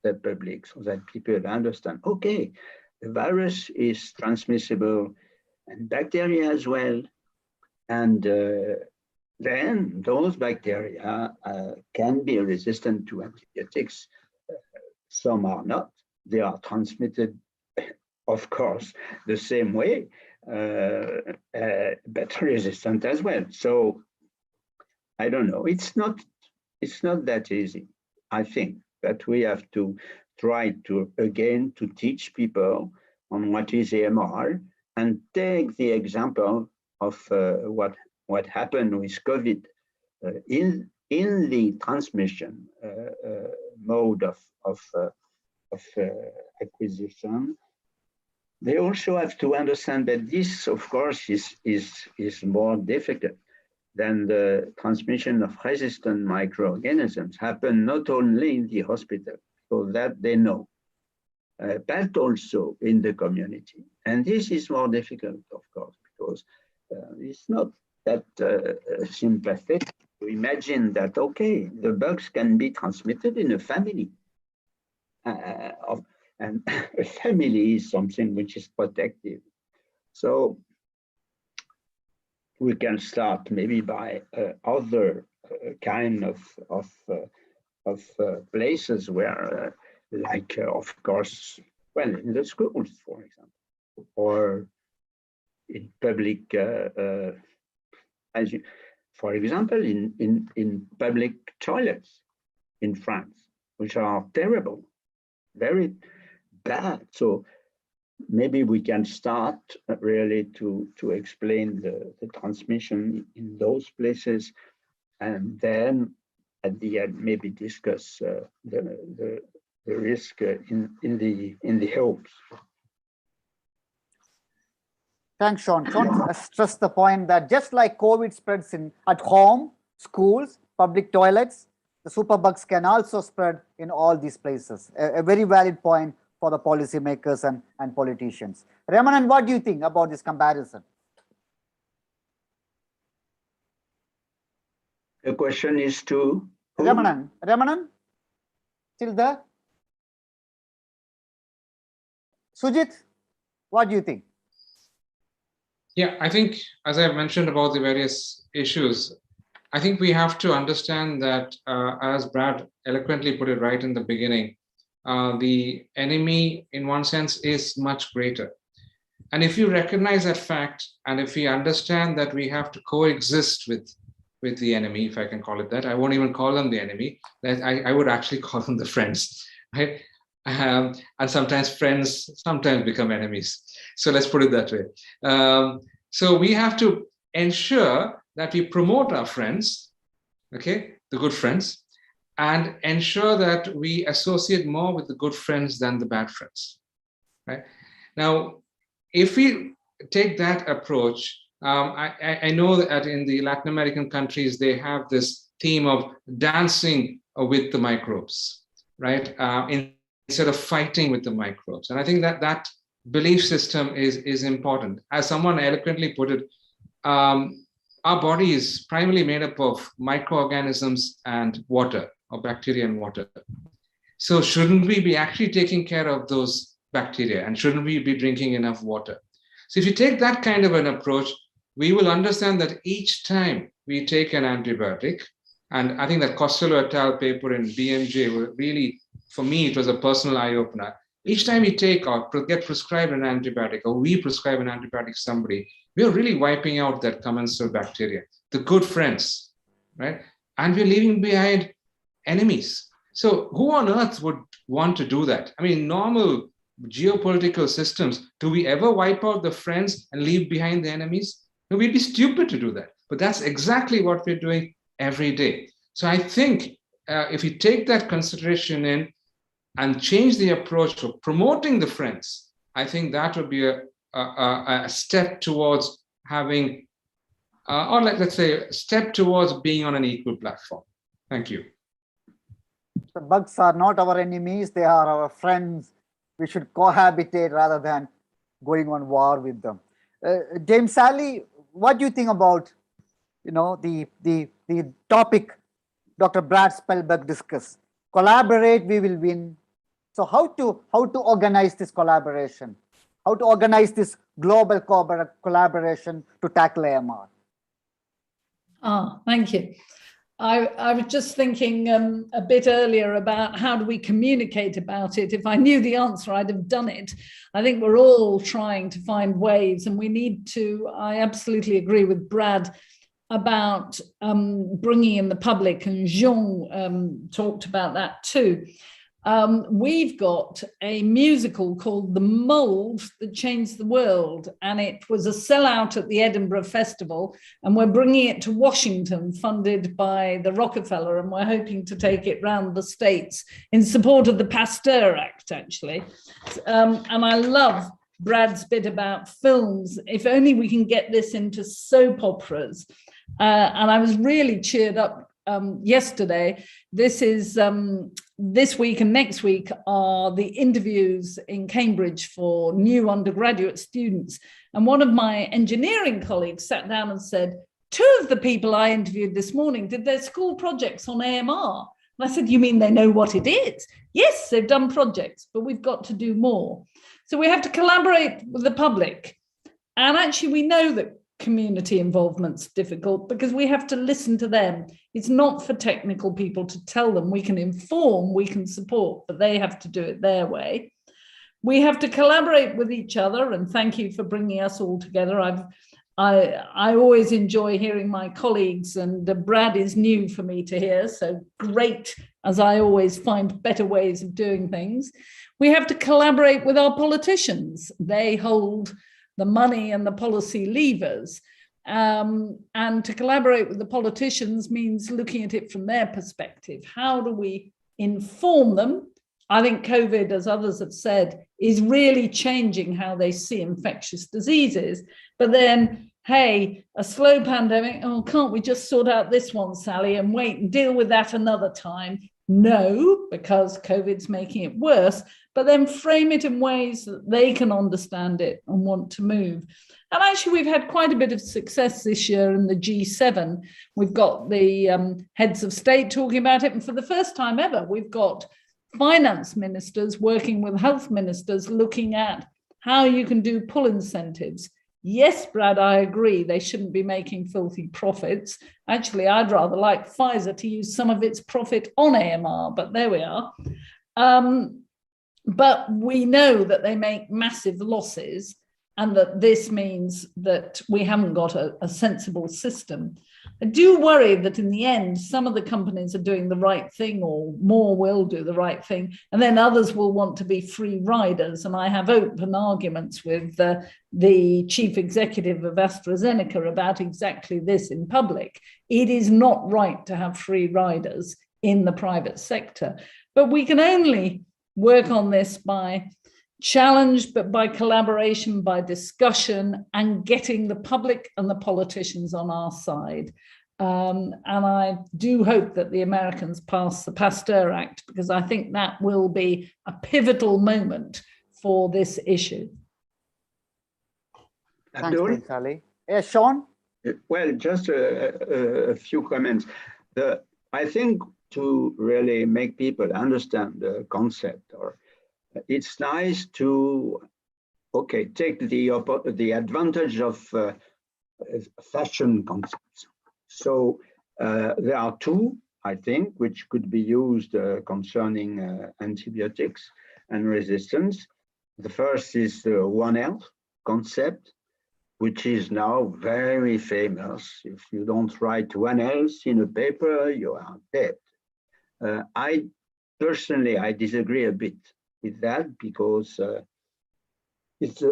the public, so that people understand, okay, the virus is transmissible and bacteria as well. And then those bacteria can be resistant to antibiotics. Some are not. They are transmitted, of course, the same way, but resistant as well. So I don't know. It's not that easy. I think that we have to try to again to teach people on what is AMR, and take the example of what happened with COVID in the transmission mode of acquisition. They also have to understand that this, of course, is more difficult than the transmission of resistant microorganisms happen not only in the hospital, so that they know, but also in the community. And this is more difficult, of course, because it's not that sympathetic to imagine that, okay, the bugs can be transmitted in a family. And a family is something which is protective. So we can start maybe by other kind of places where, like, of course, well, in the schools, for example, or in public, for example, in public toilets in France, which are terrible, very bad. So maybe we can start really to explain the transmission in those places, and then at the end maybe discuss the risk in the homes. Thanks, Sean. Sean stressed the point that just like COVID spreads at home, schools, public toilets, the superbugs can also spread in all these places. A very valid point for the policymakers and politicians. Ramanan, what do you think about this comparison? The question is to who? Ramanan, still there? Sujit, what do you think? Yeah, I think, as I mentioned about the various issues, I think we have to understand that, as Brad eloquently put it right in the beginning, the enemy, in one sense, is much greater. And if you recognize that fact, and if we understand that we have to coexist with the enemy, if I can call it that, I won't even call them the enemy, I would actually call them the friends, right? And sometimes friends sometimes become enemies. So let's put it that way. So we have to ensure that we promote our friends, okay, the good friends, and ensure that we associate more with the good friends than the bad friends, right? Now, if we take that approach, I know that in the Latin American countries, they have this theme of dancing with the microbes, right? Instead of fighting with the microbes. And I think that that belief system is important. As someone eloquently put it, our body is primarily made up of microorganisms and water, or bacteria and water. So shouldn't we be actually taking care of those bacteria, and shouldn't we be drinking enough water? So if you take that kind of an approach, we will understand that each time we take an antibiotic, and I think that Costello et al. Paper in BMJ were really, for me, it was a personal eye-opener. Each time we take or get prescribed an antibiotic, or we prescribe an antibiotic to somebody, we are really wiping out that commensal bacteria, the good friends, right? And we're leaving behind enemies. So who on earth would want to do that? I mean, normal geopolitical systems, do we ever wipe out the friends and leave behind the enemies? No, we'd be stupid to do that. But that's exactly what we're doing every day. So I think if you take that consideration in and change the approach of promoting the friends, I think that would be a step towards having, or let's say, a step towards being on an equal platform. Thank you. The bugs are not our enemies, they are our friends. We should cohabitate rather than going on war with them. James Sally, what do you think about, the topic Dr. Brad Spellberg discussed? Collaborate, we will win. So how to organize this collaboration? How to organize this global collaboration to tackle AMR? Thank you. I was just thinking a bit earlier about how do we communicate about it. If I knew the answer, I'd have done it. I think we're all trying to find ways, and we need to, I absolutely agree with Brad about bringing in the public, and Jean talked about that too. We've got a musical called The Mold That Changed the World, and it was a sellout at the Edinburgh Festival, and we're bringing it to Washington, funded by the Rockefeller, and we're hoping to take it round the States in support of the Pasteur Act, actually. And I love Brad's bit about films. If only we can get this into soap operas. And I was really cheered up yesterday. This is this week and next week are the interviews in Cambridge for new undergraduate students. And one of my engineering colleagues sat down and said, 2 of the people I interviewed this morning did their school projects on AMR. And I said, you mean they know what it is? Yes, they've done projects, but we've got to do more. So we have to collaborate with the public. And actually, we know that community involvement's difficult because we have to listen to them. It's not for technical people to tell them. We can inform, we can support, but they have to do it their way. We have to collaborate with each other, and thank you for bringing us all together. I always enjoy hearing my colleagues, and Brad is new for me to hear, so great, as I always find better ways of doing things. We have to collaborate with our politicians. They hold the money and the policy levers. And to collaborate with the politicians means looking at it from their perspective. How do we inform them? I think COVID, as others have said, is really changing how they see infectious diseases. But then, hey, a slow pandemic, oh, can't we just sort out this one, Sally, and wait and deal with that another time? No, because COVID's making it worse, but then frame it in ways that they can understand it and want to move. And actually, we've had quite a bit of success this year in the G7. We've got the heads of state talking about it. And for the first time ever, we've got finance ministers working with health ministers looking at how you can do pull incentives. Yes, Brad, I agree. They shouldn't be making filthy profits. Actually, I'd rather like Pfizer to use some of its profit on AMR, but there we are. But we know that they make massive losses, and that this means that we haven't got a sensible system. I do worry that in the end, some of the companies are doing the right thing, or more will do the right thing, and then others will want to be free riders. And I have open arguments with the chief executive of AstraZeneca about exactly this in public. It is not right to have free riders. in the private sector. But we can only work on this by challenge, but by collaboration, by discussion, and getting the public and the politicians on our side. And I do hope that the Americans pass the Pasteur Act, because I think that will be a pivotal moment for this issue. Thanks, Dame Sally. Yes, Sean? Well, just a few comments. I think to really make people understand the concept, or it's nice to, okay, take the advantage of fashion concepts. So there are two, I think, which could be used concerning antibiotics and resistance. The first is the One Health concept, which is now very famous. If you don't write One Health in a paper, you are dead. I personally disagree a bit with that, because it's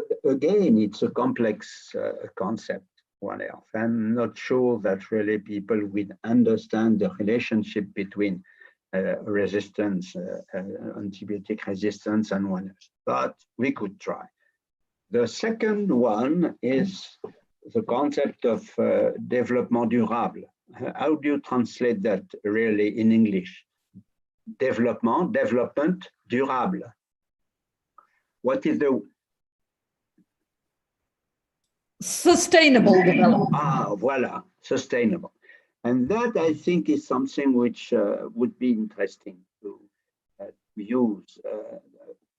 a complex concept, One Health. I'm not sure that really people will understand the relationship between resistance, antibiotic resistance, and One Health, but we could try. The second one is the concept of développement durable. How do you translate that really in English? Development durable. What is the sustainable development? Voila, sustainable. And that, I think, is something which would be interesting to use,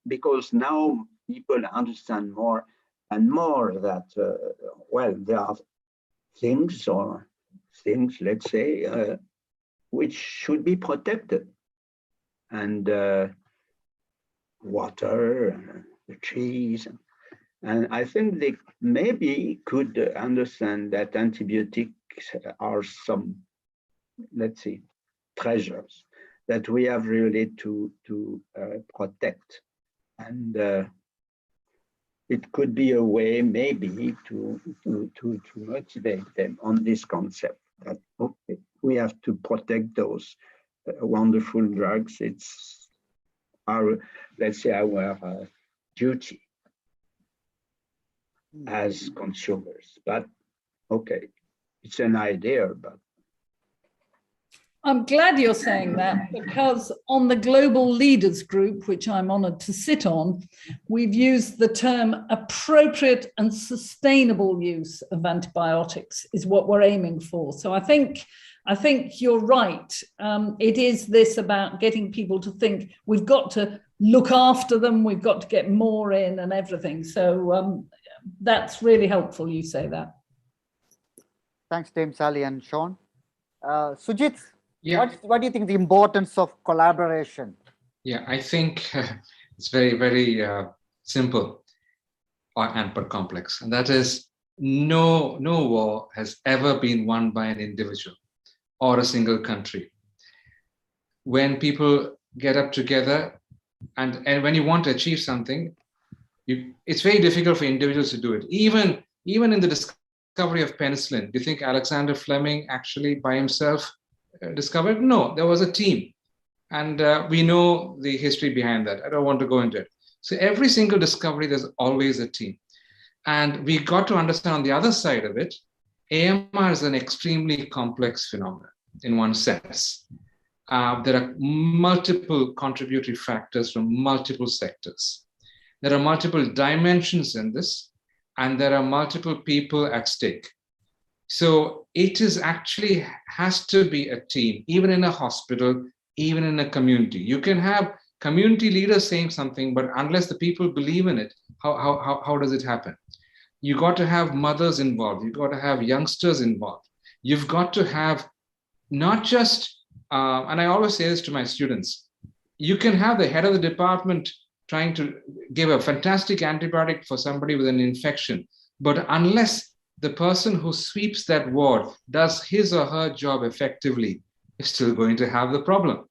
because now people understand more and more that, well, there are things, let's say, which should be protected. And water, the trees. And I think they maybe could understand that antibiotics are some, let's say, treasures that we have really to protect. And it could be a way maybe to motivate them on this concept that, okay, we have to protect those wonderful drugs. It's our, let's say, our duty as consumers. But okay, it's an idea, but I'm glad you're saying that, because on the Global Leaders Group, which I'm honored to sit on, we've used the term appropriate and sustainable use of antibiotics is what we're aiming for. So I think you're right. It is this about getting people to think we've got to look after them, we've got to get more in and everything. So that's really helpful you say that. Thanks, Dame Sally and Sean. Sujit, yeah. what do you think the importance of collaboration? Yeah, I think it's very, very simple but complex. And that is, no war has ever been won by an individual or a single country. When people get up together and when you want to achieve something, it's very difficult for individuals to do it. Even in the discovery of penicillin, do you think Alexander Fleming actually by himself discovered? No, there was a team. And we know the history behind that. I don't want to go into it. So every single discovery, there's always a team. And we got to understand on the other side of it, AMR is an extremely complex phenomenon in one sense. There are multiple contributory factors from multiple sectors. There are multiple dimensions in this, and there are multiple people at stake. So it is actually has to be a team, even in a hospital, even in a community. You can have community leaders saying something, but unless the people believe in it, how does it happen? You got to have mothers involved. You've got to have youngsters involved. You've got to have not just, and I always say this to my students, you can have the head of the department trying to give a fantastic antibiotic for somebody with an infection, but unless the person who sweeps that ward does his or her job effectively, is still going to have the problem.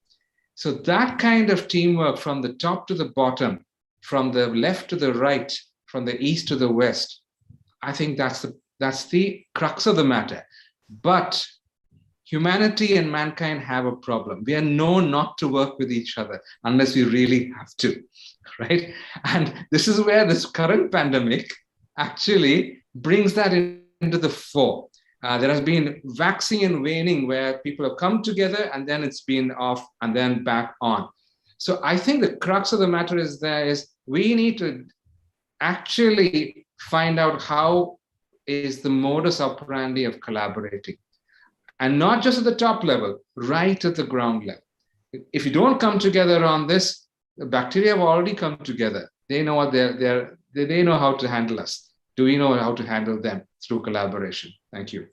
So that kind of teamwork from the top to the bottom, from the left to the right, from the east to the west, I think that's the crux of the matter. But humanity and mankind have a problem. We are known not to work with each other unless we really have to, right? And this is where this current pandemic actually brings that into the fore. There has been waxing and waning where people have come together and then it's been off and then back on. So I think the crux of the matter is we need to actually find out how is the modus operandi of collaborating. And not just at the top level, right at the ground level. If you don't come together on this, the bacteria have already come together. They know what they know how to handle us. Do we know how to handle them through collaboration? Thank you.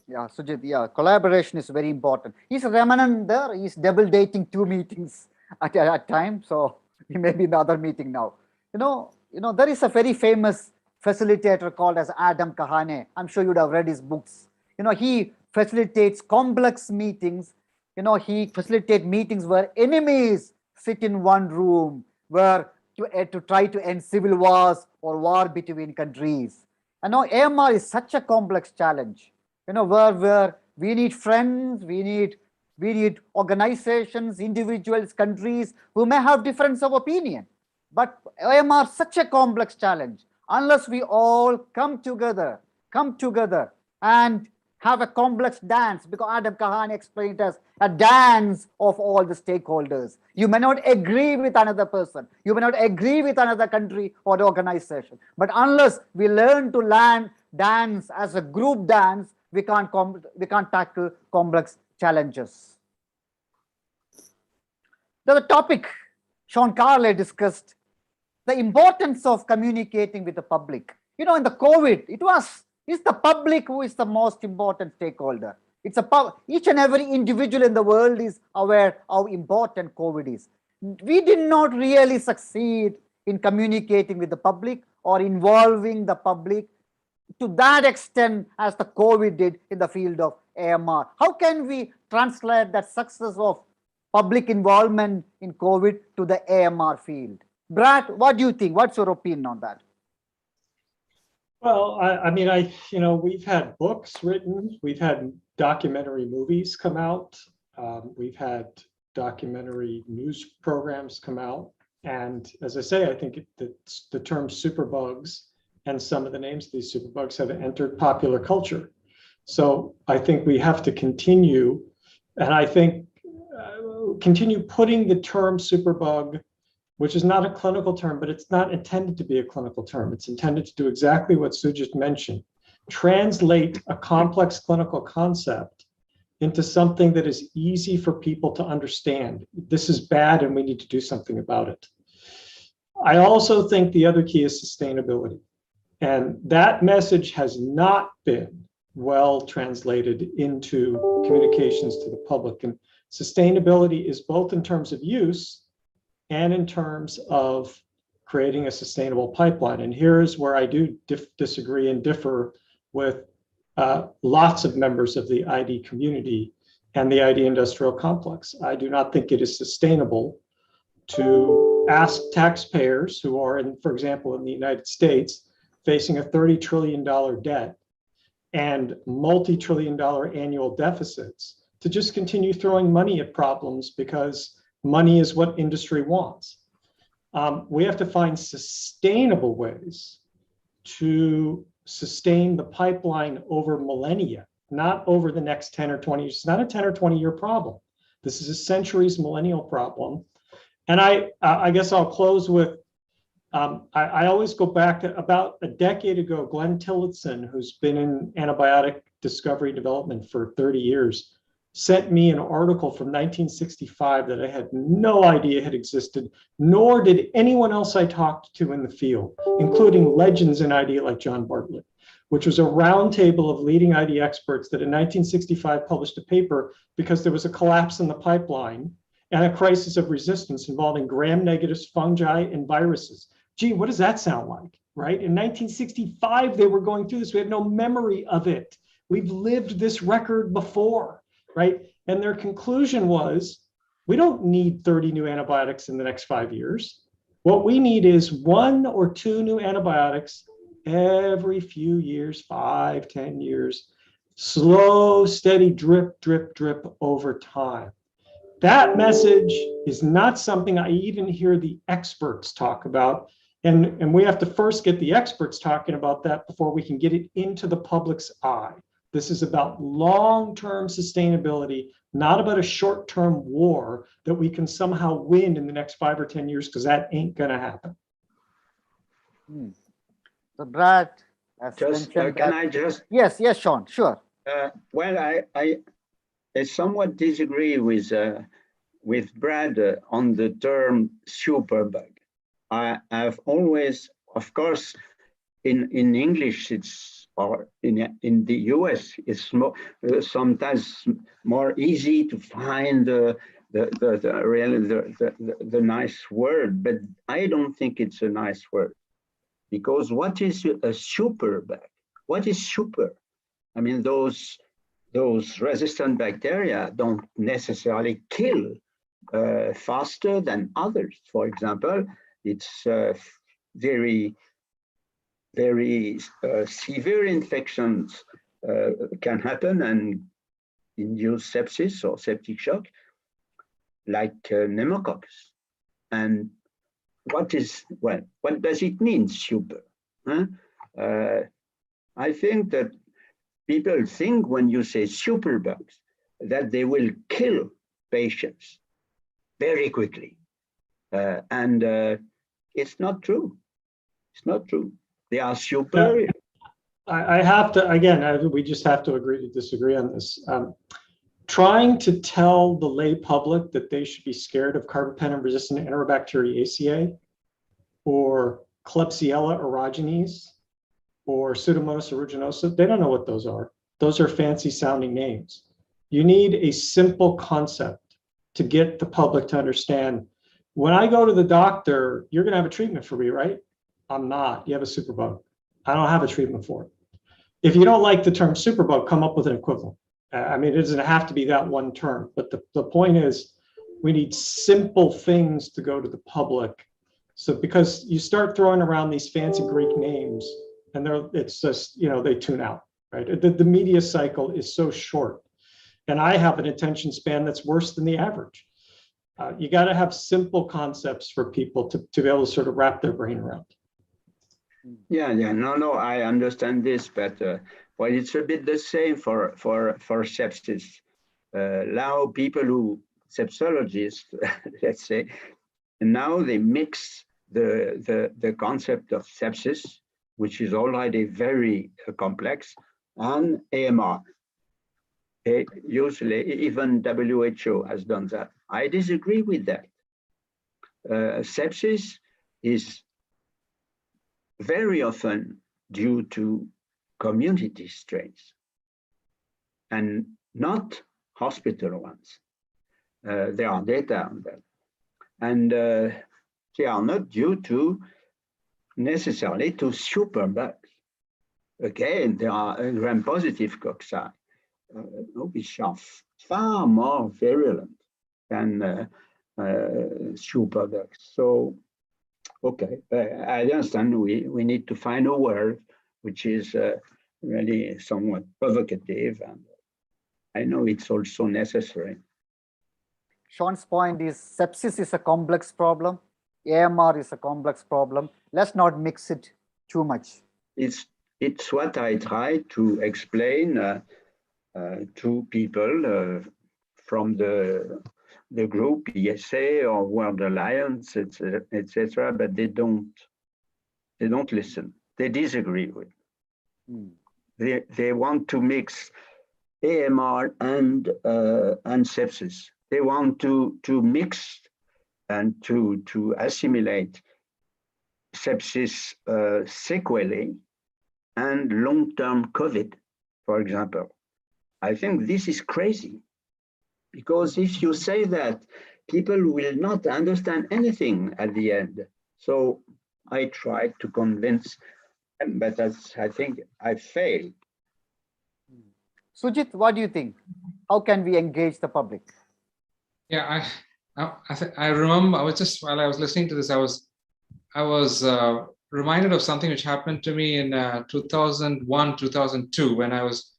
Yeah, Sujit, yeah, collaboration is very important. Is Ramanan there? He's double dating 2 meetings at a time. So he may be in the other meeting now. You know, there is a very famous facilitator called as Adam Kahane. I'm sure you'd have read his books. You know, he facilitates complex meetings. You know, he facilitates meetings where enemies sit in one room, where to try to end civil wars or war between countries. And now AMR is such a complex challenge. You know, where we need friends, we need organizations, individuals, countries who may have difference of opinion. But AMR is such a complex challenge. Unless we all come together and have a complex dance, because Adam Kahane explained it as a dance of all the stakeholders. You may not agree with another person. You may not agree with another country or organization. But unless we learn to dance as a group dance, we can't tackle complex challenges. The topic Sean Carley discussed, the importance of communicating with the public. You know, in the COVID, it's the public who is the most important stakeholder. Each and every individual in the world is aware how important COVID is. We did not really succeed in communicating with the public or involving the public to that extent as the COVID did in the field of AMR. How can we translate that success of public involvement in COVID to the AMR field? Brad, what do you think? What's your opinion on that? Well, we've had books written, we've had documentary movies come out, we've had documentary news programs come out. And as I say, I think the term superbugs and some of the names of these superbugs have entered popular culture. So I think we have to continue, and I think continue putting the term superbug, which is not a clinical term, but it's not intended to be a clinical term. It's intended to do exactly what Sujit mentioned, translate a complex clinical concept into something that is easy for people to understand. This is bad and we need to do something about it. I also think the other key is sustainability. And that message has not been well translated into communications to the public. And sustainability is both in terms of use and in terms of creating a sustainable pipeline. And here's where I do disagree and differ with lots of members of the ID community and the ID industrial complex. I do not think it is sustainable to ask taxpayers who are, for example, in the United States, facing a $30 trillion debt and multi-trillion-dollar annual deficits to just continue throwing money at problems because money is what industry wants. We have to find sustainable ways to sustain the pipeline over millennia, not over the next 10 or 20 years. It's not a 10 or 20 year problem. This is a centuries millennial problem. And I guess I'll close with, I always go back to about a decade ago, Glenn Tillotson, who's been in antibiotic discovery development for 30 years, sent me an article from 1965 that I had no idea had existed, nor did anyone else I talked to in the field, including legends in ID like John Bartlett, which was a roundtable of leading ID experts that in 1965 published a paper because there was a collapse in the pipeline and a crisis of resistance involving gram-negative fungi and viruses. Gee, what does that sound like, right? In 1965, they were going through this. We have no memory of it. We've lived this record before. Right? And their conclusion was, we don't need 30 new antibiotics in the next 5 years. What we need is 1 or 2 new antibiotics every few years, 5, 10 years. slow, steady drip, drip, drip over time. That message is not something I even hear the experts talk about. And we have to first get the experts talking about that before we can get it into the public's eye. This is about long-term sustainability, not about a short-term war that we can somehow win in the next 5 or 10 years, because that ain't going to happen. So Brad, as Just mentioned, can I just? yes, Sean, sure. Well, I somewhat disagree with Brad on the term superbug. I've always, of course, in English, it's, or in the US, it's more, sometimes more easy to find the nice word, but I don't think it's a nice word, because what is a superbug? What is super? I mean, those resistant bacteria don't necessarily kill faster than others. For example, it's very severe infections can happen and induce sepsis or septic shock, like pneumococcus. And what does it mean, super? Huh? I think that people think when you say superbugs that they will kill patients very quickly. And it's not true. It's not true. They are super. Yeah. I have to, again, we just have to agree to disagree on this. Trying to tell the lay public that they should be scared of carbapenem-resistant Enterobacteriaceae or Klebsiella aerogenes or Pseudomonas aeruginosa, they don't know what those are. Those are fancy sounding names. You need a simple concept to get the public to understand. When I go to the doctor, you're going to have a treatment for me, right? I'm not. You have a superbug. I don't have a treatment for it. If you don't like the term superbug, come up with an equivalent. I mean, it doesn't have to be that one term, but the point is we need simple things to go to the public. So because you start throwing around these fancy Greek names and it's just, they tune out, right? The media cycle is so short. And I have an attention span that's worse than the average. You got to have simple concepts for people to be able to sort of wrap their brain around. Yeah, no, I understand this, but well, it's a bit the same for sepsis. Now people who, sepsologists, let's say, now they mix the concept of sepsis, which is already very complex, and AMR. Usually, even WHO has done that. I disagree with that. Sepsis is very often due to community strains and not hospital ones. There are data on that. And they are not due to necessarily to superbugs. Again, there are gram-positive cocci, which are far more virulent than superbugs. So, okay, I understand we need to find a word which is really somewhat provocative, and I know it's also necessary. Sean's point is sepsis is a complex problem. AMR is a complex problem. Let's not mix it too much. It's what I try to explain to people from the group ESA or World Alliance, etc. But they don't listen. They disagree with. They want to mix AMR and sepsis. They want to mix and to assimilate sepsis sequelae and long-term COVID, for example. I think this is crazy, because if you say that, people will not understand anything at the end. So I tried to convince them, but I think I failed. Sujit, what do you think? How can we engage the public? Yeah, I remember, while I was listening to this, I was reminded of something which happened to me in 2001, 2002, when I was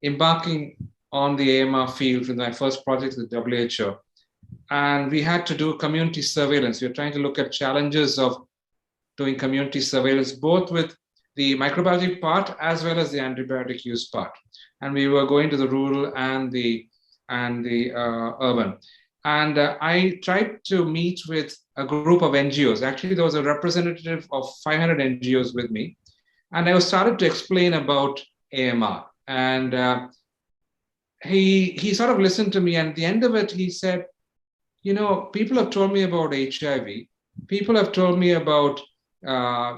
embarking on the AMR field with my first project with WHO. And we had to do community surveillance. We were trying to look at challenges of doing community surveillance, both with the microbiology part as well as the antibiotic use part. And we were going to the rural and the urban. And I tried to meet with a group of NGOs. Actually, there was a representative of 500 NGOs with me. And I started to explain about AMR. And he sort of listened to me. And at the end of it, he said, you know, people have told me about HIV. People have told me about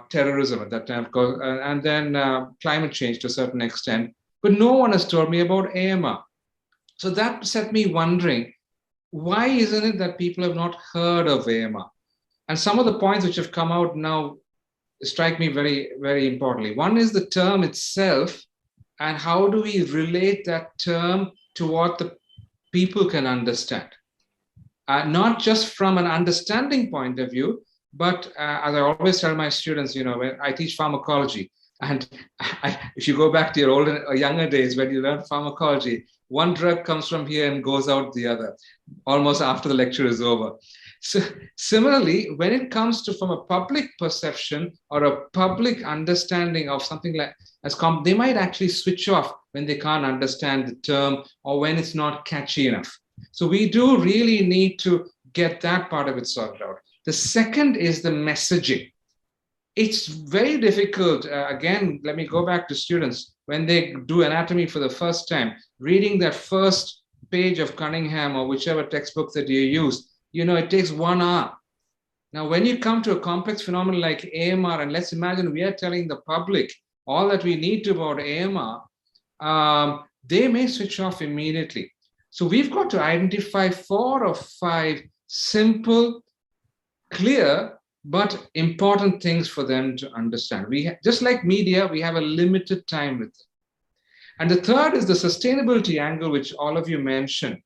terrorism at that time, and then climate change to a certain extent. But no one has told me about AMR. So that set me wondering, why isn't it that people have not heard of AMR? And some of the points which have come out now strike me very, very importantly. One is the term itself, and how do we relate that term to what the people can understand? Not just from an understanding point of view, but as I always tell my students, you know, when I teach pharmacology, and if you go back to your older or younger days when you learn pharmacology, one drug comes from here and goes out the other, almost after the lecture is over. So similarly, when it comes to from a public perception or a public understanding of something like they might actually switch off when they can't understand the term or when it's not catchy enough. So we do really need to get that part of it sorted out. The second is the messaging. It's very difficult. Again, let me go back to students. When they do anatomy for the first time, reading that first page of Cunningham or whichever textbook that you use, you know, it takes 1 hour. Now, when you come to a complex phenomenon like AMR, and let's imagine we are telling the public all that we need to about AMR, they may switch off immediately. So we've got to identify 4 or 5 simple, clear, but important things for them to understand. Just like media, we have a limited time with them. And the third is the sustainability angle, which all of you mentioned.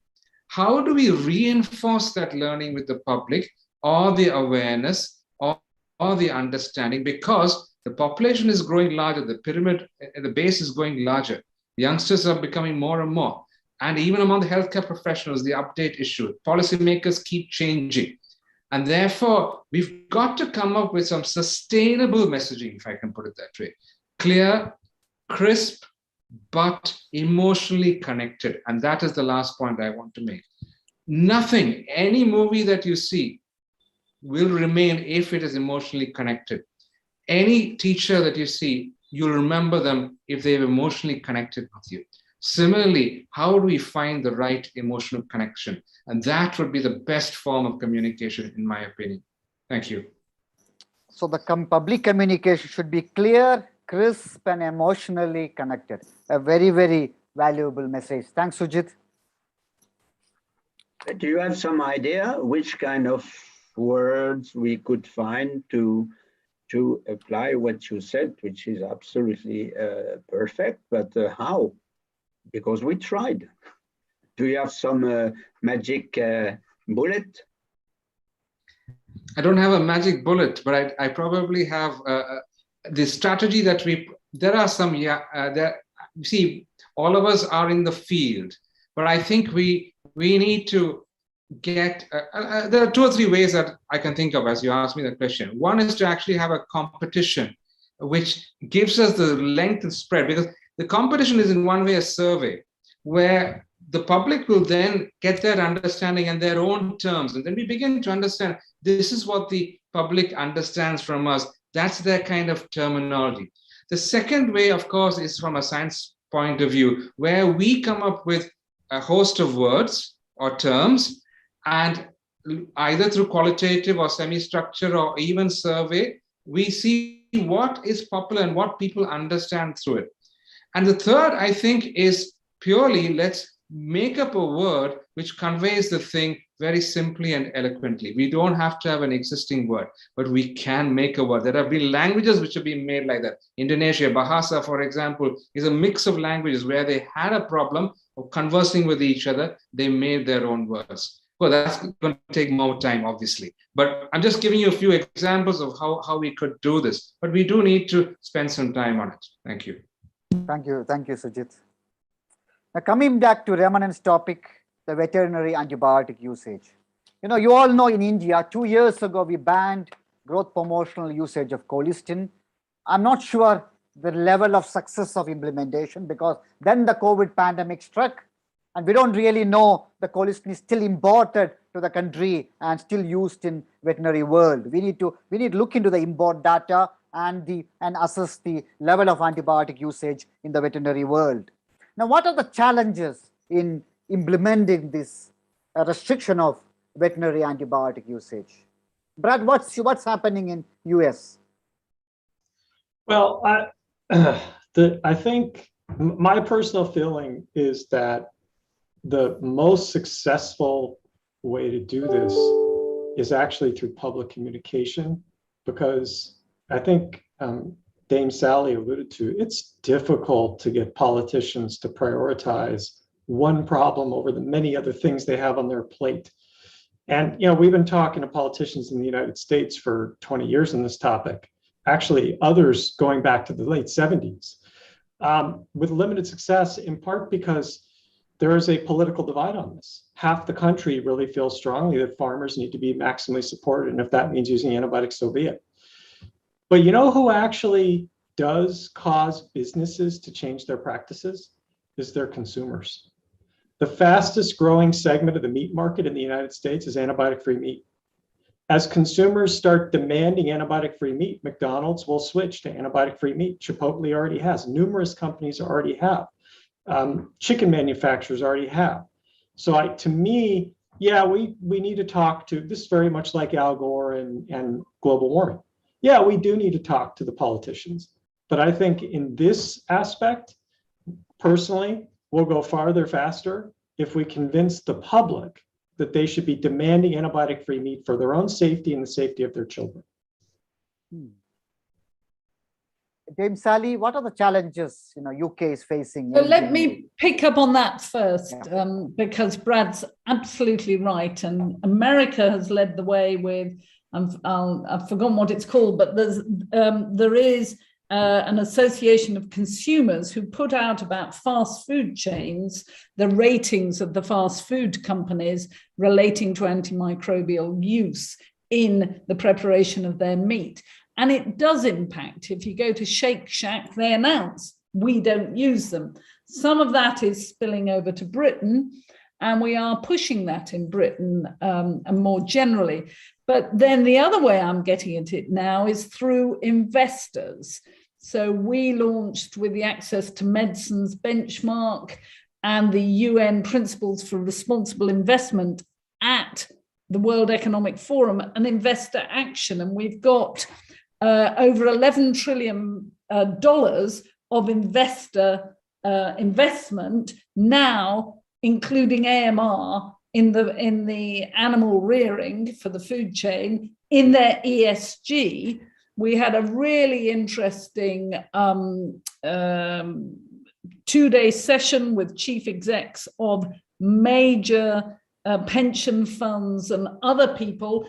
How do we reinforce that learning with the public or the awareness or the understanding? Because the population is growing larger, the pyramid, the base is going larger. Youngsters are becoming more and more. And even among the healthcare professionals, the update issue, policymakers keep changing. And therefore, we've got to come up with some sustainable messaging, if I can put it that way. Clear, crisp, but emotionally connected. And that is the last point I want to make. Nothing, any movie that you see will remain if it is emotionally connected. Any teacher that you see, you'll remember them if they've emotionally connected with you. Similarly, how do we find the right emotional connection? And that would be the best form of communication, in my opinion. Thank you. So the public communication should be clear, crisp, and emotionally connected. A very, very valuable message. Thanks, Sujit. Do you have some idea which kind of words we could find to apply what you said, which is absolutely perfect, but how? Because we tried. Do you have some magic bullet? I don't have a magic bullet, but I probably have the strategy that there are some, see, all of us are in the field, but I think we need to get, there are 2 or 3 ways that I can think of as you ask me that question. One is to actually have a competition, which gives us the length and spread, because the competition is in one way a survey where the public will then get their understanding and their own terms. And then we begin to understand this is what the public understands from us. That's their kind of terminology. The second way, of course, is from a science point of view, where we come up with a host of words or terms, and either through qualitative or semi-structure or even survey, we see what is popular and what people understand through it. And the third, I think, is purely let's make up a word which conveys the thing very simply and eloquently. We don't have to have an existing word, but we can make a word. There have been languages which have been made like that. Indonesia, Bahasa, for example, is a mix of languages where they had a problem of conversing with each other. They made their own words. Well, that's going to take more time, obviously. But I'm just giving you a few examples of how we could do this. But we do need to spend some time on it. Thank you. Thank you, Sujit. Now, coming back to Ramanan's topic, the veterinary antibiotic usage. You all know in India, 2 years ago, we banned growth promotional usage of colistin. I'm not sure the level of success of implementation, because then the COVID pandemic struck, and we don't really know the colistin is still imported to the country and still used in veterinary world. We need to look into the import data and assess the level of antibiotic usage in the veterinary world. Now, what are the challenges in implementing this restriction of veterinary antibiotic usage? Brad, what's happening in US? Well, I think my personal feeling is that the most successful way to do this is actually through public communication, because I think Dame Sally alluded to, it's difficult to get politicians to prioritize one problem over the many other things they have on their plate. And we've been talking to politicians in the United States for 20 years on this topic. Actually, others going back to the late 70s, with limited success, in part because there is a political divide on this. Half the country really feels strongly that farmers need to be maximally supported, and if that means using antibiotics, so be it. But who actually does cause businesses to change their practices is their consumers. The fastest growing segment of the meat market in the United States is antibiotic-free meat. As consumers start demanding antibiotic-free meat, McDonald's will switch to antibiotic-free meat. Chipotle already has. Numerous companies already have. Chicken manufacturers already have. So to me, we need to talk to, this is very much like Al Gore and global warming. Yeah, we do need to talk to the politicians. But I think in this aspect, personally, we'll go farther faster if we convince the public that they should be demanding antibiotic-free meat for their own safety and the safety of their children. Dame Sally, what are the challenges UK is facing? So let me pick up on that first, because Brad's absolutely right, and America has led the way with, I've forgotten what it's called, but there is an association of consumers who put out about fast food chains, the ratings of the fast food companies relating to antimicrobial use in the preparation of their meat. And it does impact. If you go to Shake Shack, they announce, we don't use them. Some of that is spilling over to Britain, and we are pushing that in Britain and more generally. But then the other way I'm getting at it now is through investors. So we launched with the Access to Medicines benchmark and the UN Principles for Responsible Investment at the World Economic Forum, an investor action. And we've got over $11 trillion of investor investment now, including AMR in the animal rearing for the food chain, in their ESG. We had a really interesting 2-day session with chief execs of major pension funds and other people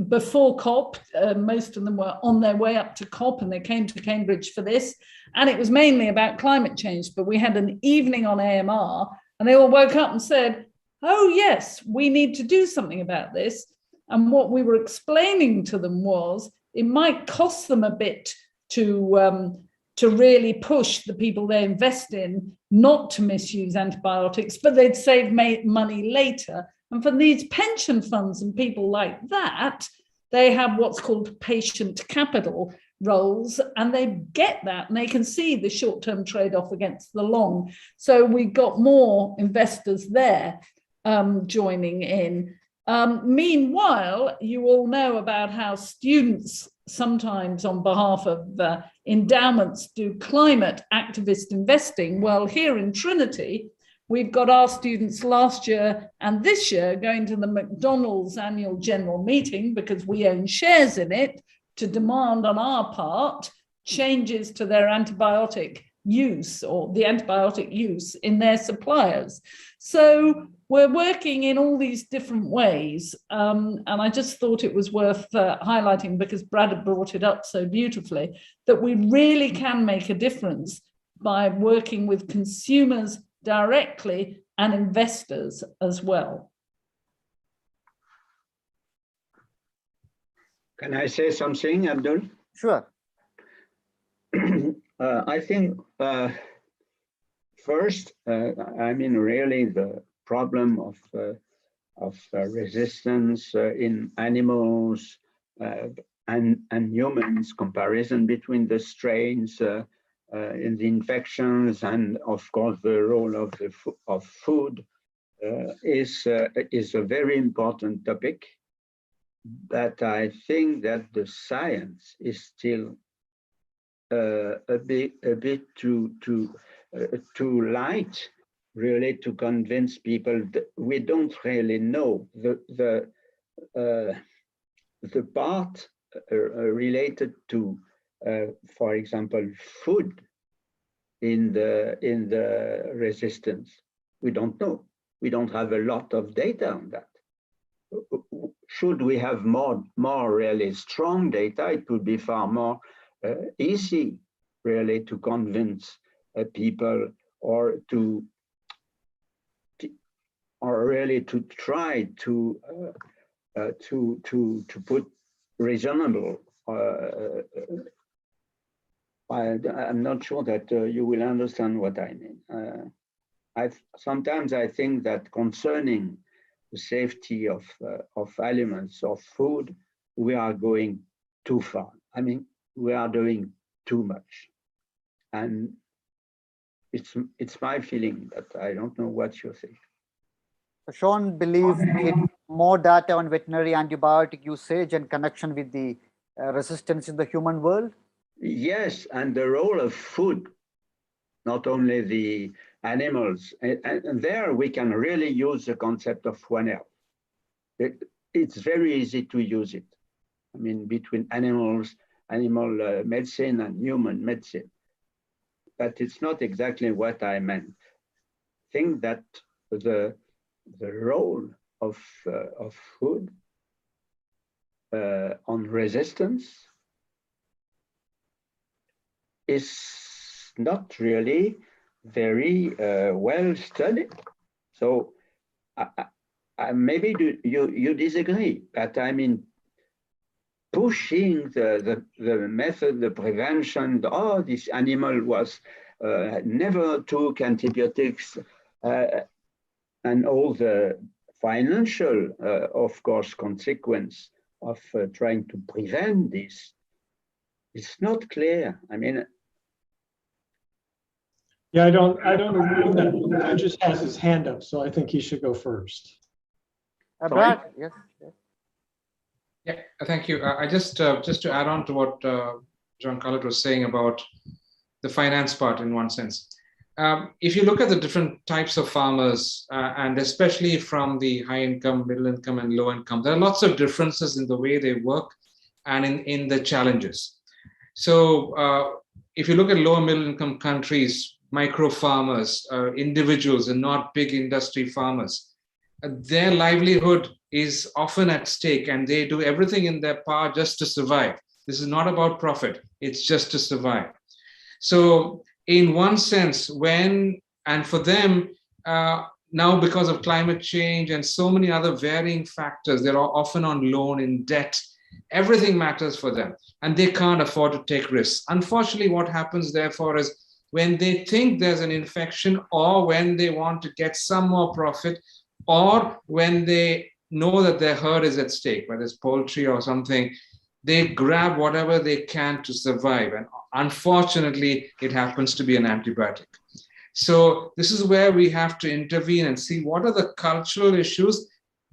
before COP. Most of them were on their way up to COP, and they came to Cambridge for this. And it was mainly about climate change, but we had an evening on AMR, and they all woke up and said, oh yes, we need to do something about this. And what we were explaining to them was, it might cost them a bit to really push the people they invest in not to misuse antibiotics, but they'd save money later. And for these pension funds and people like that, they have what's called patient capital roles, and they get that, and they can see the short-term trade-off against the long. So we got more investors there joining in. Meanwhile, you all know about how students sometimes on behalf of endowments do climate activist investing. Well, here in Trinity, we've got our students last year and this year going to the McDonald's annual general meeting, because we own shares in it, to demand on our part changes to their antibiotic use, or the antibiotic use in their suppliers. So we're working in all these different ways. And I just thought it was worth highlighting, because Brad had brought it up so beautifully, that we really can make a difference by working with consumers directly and investors as well. Can I say something, Abdul? Sure. I think first, I mean, really the problem of resistance in animals and humans, comparison between the strains in the infections, and of course the role of food is a very important topic. But I think that the science is still a bit too light, really, to convince people that we don't really know the part related to, for example, food in the resistance. We don't know. We don't have a lot of data on that. Should we have more really strong data, it would be far more easy, really, to convince people, or really to try to put reasonable. I'm not sure that you will understand what I mean. Sometimes I think that concerning the safety of aliments, of food, we are going too far. I mean, we are doing too much. And it's my feeling, but I don't know what you think. Sean believes we need more data on veterinary antibiotic usage and connection with the resistance in the human world. Yes, and the role of food, not only the animals. And there we can really use the concept of One Health. It's very easy to use it. I mean, between animal medicine and human medicine. But it's not exactly what I meant. I think that the role of food on resistance is not really very well studied. So maybe you disagree, but I mean, pushing the method, the prevention, this animal was never took antibiotics, and all the financial, of course, consequence of trying to prevent this, it's not clear. I mean, yeah, I don't agree with that. He just has his hand up, so I think he should go first. Brad, yes. Yeah, thank you. I just to add on to what John Carlett was saying about the finance part in one sense. If you look at the different types of farmers, and especially from the high income, middle income, and low income, there are lots of differences in the way they work and in the challenges. So if you look at low and middle income countries, micro farmers, individuals and not big industry farmers, their livelihood is often at stake, and they do everything in their power just to survive. This is not about profit, it's just to survive. So in one sense, for them, now because of climate change and so many other varying factors, they're often on loan, in debt, everything matters for them, and they can't afford to take risks. Unfortunately, what happens therefore is, when they think there's an infection, or when they want to get some more profit, or when they know that their herd is at stake, whether it's poultry or something, they grab whatever they can to survive. And unfortunately, it happens to be an antibiotic. So this is where we have to intervene and see what are the cultural issues,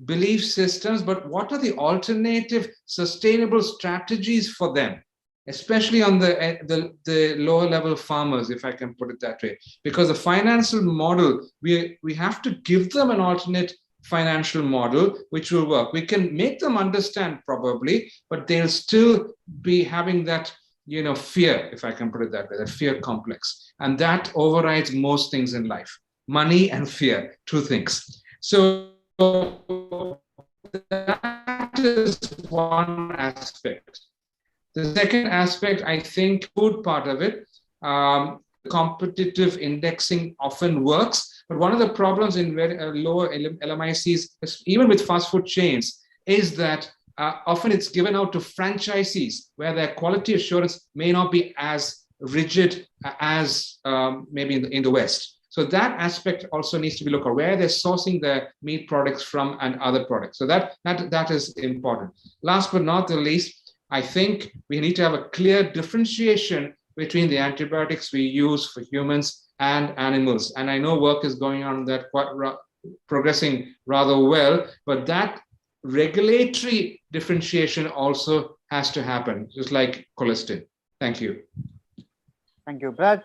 belief systems, but what are the alternative sustainable strategies for them, especially on the lower level farmers, if I can put it that way. Because the financial model, we have to give them an alternate financial model which will work. We can make them understand probably, but they'll still be having that, fear, if I can put it that way, that fear complex. And that overrides most things in life. Money and fear, two things. So that is one aspect. The second aspect, I think, food part of it, competitive indexing often works. But one of the problems in very lower LMICs, even with fast food chains, is that often it's given out to franchisees where their quality assurance may not be as rigid as maybe in the West. So that aspect also needs to be looked at, where they're sourcing their meat products from and other products. So that is important. Last but not the least, I think we need to have a clear differentiation between the antibiotics we use for humans and animals. And I know work is going on that, quite progressing rather well, but that regulatory differentiation also has to happen, just like colistin. Thank you. Thank you, Brad.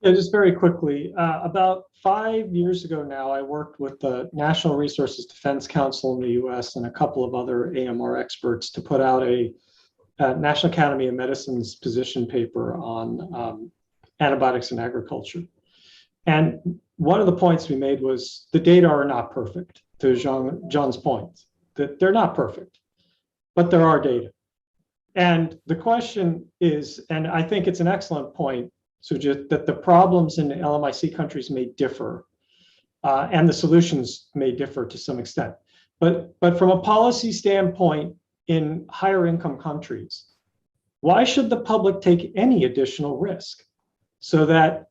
Yeah, just very quickly, about 5 years ago now, I worked with the National Resources Defense Council in the US and a couple of other AMR experts to put out a National Academy of Medicine's position paper on antibiotics in agriculture. And one of the points we made was the data are not perfect, to John's point, that they're not perfect, but there are data. And the question is, and I think it's an excellent point, so just that the problems in LMIC countries may differ, and the solutions may differ to some extent. But from a policy standpoint, in higher income countries, why should the public take any additional risk so that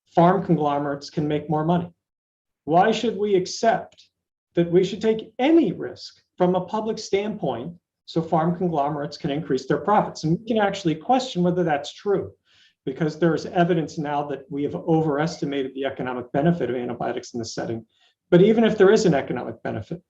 farm conglomerates can make more money? Why should we accept that we should take any risk from a public standpoint so farm conglomerates can increase their profits? And we can actually question whether that's true, because there's evidence now that we have overestimated the economic benefit of antibiotics in this setting. But even if there is an economic benefit,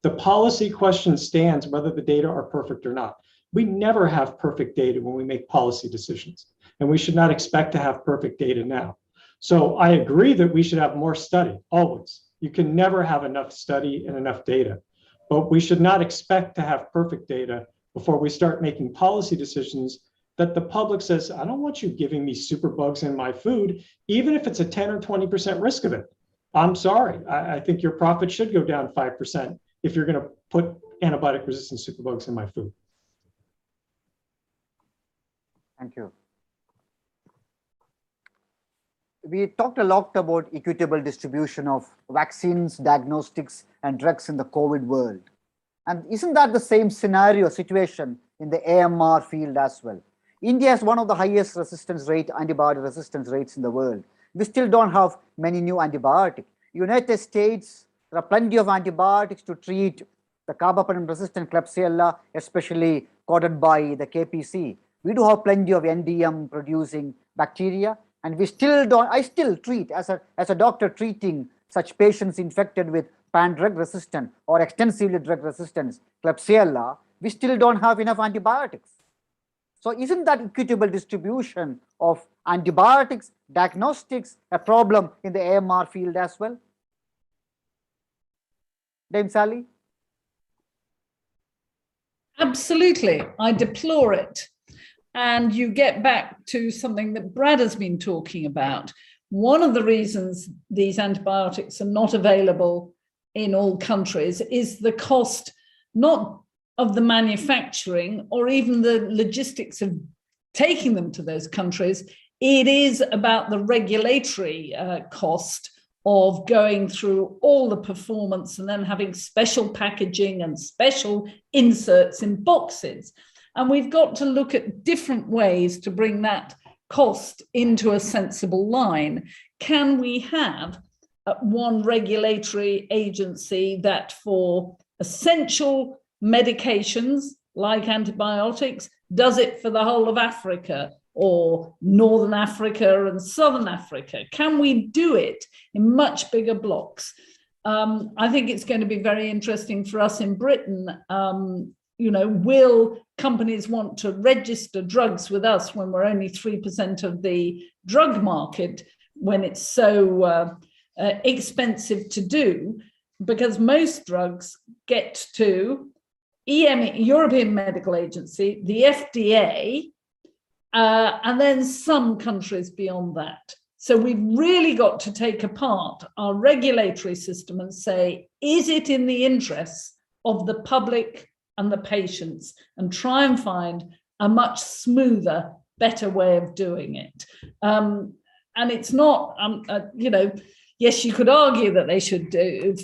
the policy question stands whether the data are perfect or not. We never have perfect data when we make policy decisions, and we should not expect to have perfect data now. So I agree that we should have more study, always. You can never have enough study and enough data, but we should not expect to have perfect data before we start making policy decisions that the public says, I don't want you giving me superbugs in my food, even if it's a 10 or 20% risk of it. I'm sorry, I think your profit should go down 5% if you're gonna put antibiotic resistant superbugs in my food. Thank you. We talked a lot about equitable distribution of vaccines, diagnostics, and drugs in the COVID world. And isn't that the same scenario situation in the AMR field as well? India has one of the highest antibiotic resistance rates in the world. We still don't have many new antibiotics. United States, there are plenty of antibiotics to treat the carbapenem-resistant Klebsiella, especially caused by the KPC. We do have plenty of NDM-producing bacteria, and we still don't. I still treat as a doctor treating such patients infected with pan-drug resistant or extensively drug resistant Klebsiella. We still don't have enough antibiotics. So isn't that equitable distribution of antibiotics, diagnostics a problem in the AMR field as well? Dame Sally? Absolutely, I deplore it. And you get back to something that Brad has been talking about. One of the reasons these antibiotics are not available in all countries is the cost, not of the manufacturing or even the logistics of taking them to those countries. It is about the regulatory cost of going through all the performance and then having special packaging and special inserts in boxes. And we've got to look at different ways to bring that cost into a sensible line. Can we have one regulatory agency that for essential medications like antibiotics does it for the whole of Africa or Northern Africa and Southern Africa? Can we do it in much bigger blocks? I think it's going to be very interesting for us in Britain. Will companies want to register drugs with us when we're only 3% of the drug market, when it's so expensive to do? Because most drugs get to EMA, European Medical Agency, the FDA, and then some countries beyond that. So we've really got to take apart our regulatory system and say, is it in the interests of the public and the patients, and try and find a much smoother better way of doing it. And it's not, you know, yes, you could argue that they should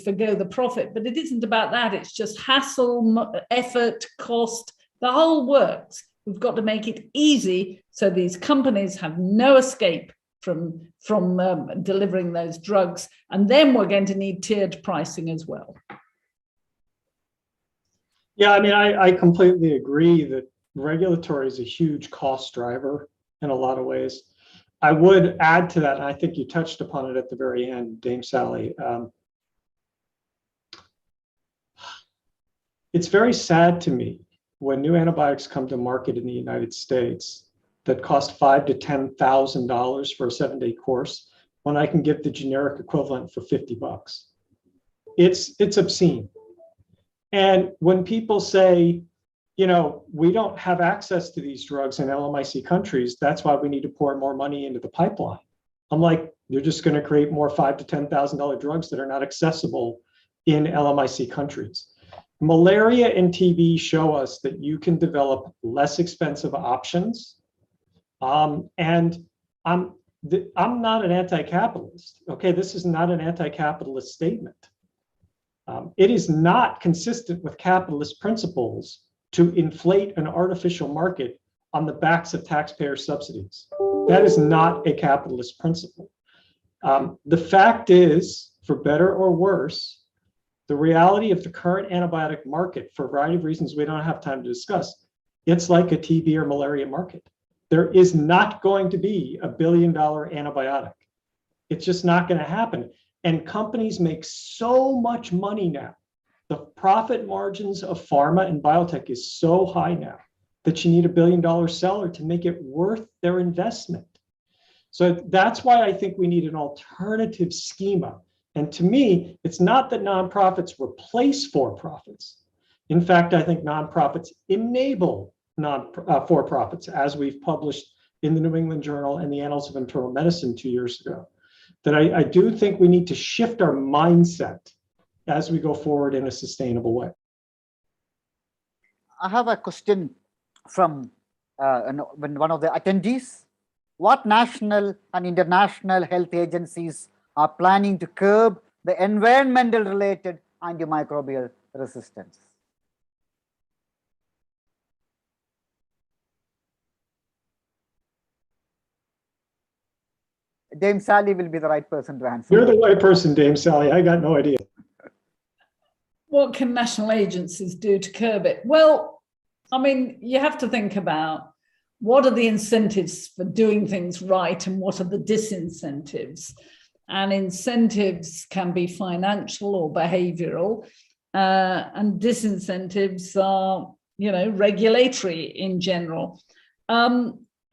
forgo the profit, but it isn't about that. It's just hassle, effort, cost, the whole works. We've got to make it easy so these companies have no escape from delivering those drugs. And then we're going to need tiered pricing as well. Yeah, I mean, I completely agree that regulatory is a huge cost driver in a lot of ways. I would add to that, and I think you touched upon it at the very end, Dame Sally. It's very sad to me when new antibiotics come to market in the United States that cost $5,000 to $10,000 for a 7-day course, when I can get the generic equivalent for $50. It's obscene. And when people say, you know, we don't have access to these drugs in LMIC countries, that's why we need to pour more money into the pipeline. I'm like, you're just going to create more $5,000 to $10,000 drugs that are not accessible in LMIC countries. Malaria and TB show us that you can develop less expensive options. And I'm not an anti-capitalist. Okay, this is not an anti-capitalist statement. It is not consistent with capitalist principles to inflate an artificial market on the backs of taxpayer subsidies. That is not a capitalist principle. The fact is, for better or worse, the reality of the current antibiotic market, for a variety of reasons we don't have time to discuss, it's like a TB or malaria market. There is not going to be a $1 billion antibiotic. It's just not going to happen. And companies make so much money now. The profit margins of pharma and biotech is so high now that you need a $1 billion seller to make it worth their investment. So that's why I think we need an alternative schema. And to me, it's not that nonprofits replace for-profits. In fact, I think nonprofits enable for-profits, as we've published in the New England Journal and the Annals of Internal Medicine 2 years ago. That I do think we need to shift our mindset as we go forward in a sustainable way. I have a question from one of the attendees. What national and international health agencies are planning to curb the environmental-related antimicrobial resistance? Dame Sally will be the right person to answer. You're the right person, Dame Sally. I got no idea. What can national agencies do to curb it? Well, I mean, you have to think about what are the incentives for doing things right and what are the disincentives. And incentives can be financial or behavioral, and disincentives are, you know, regulatory in general.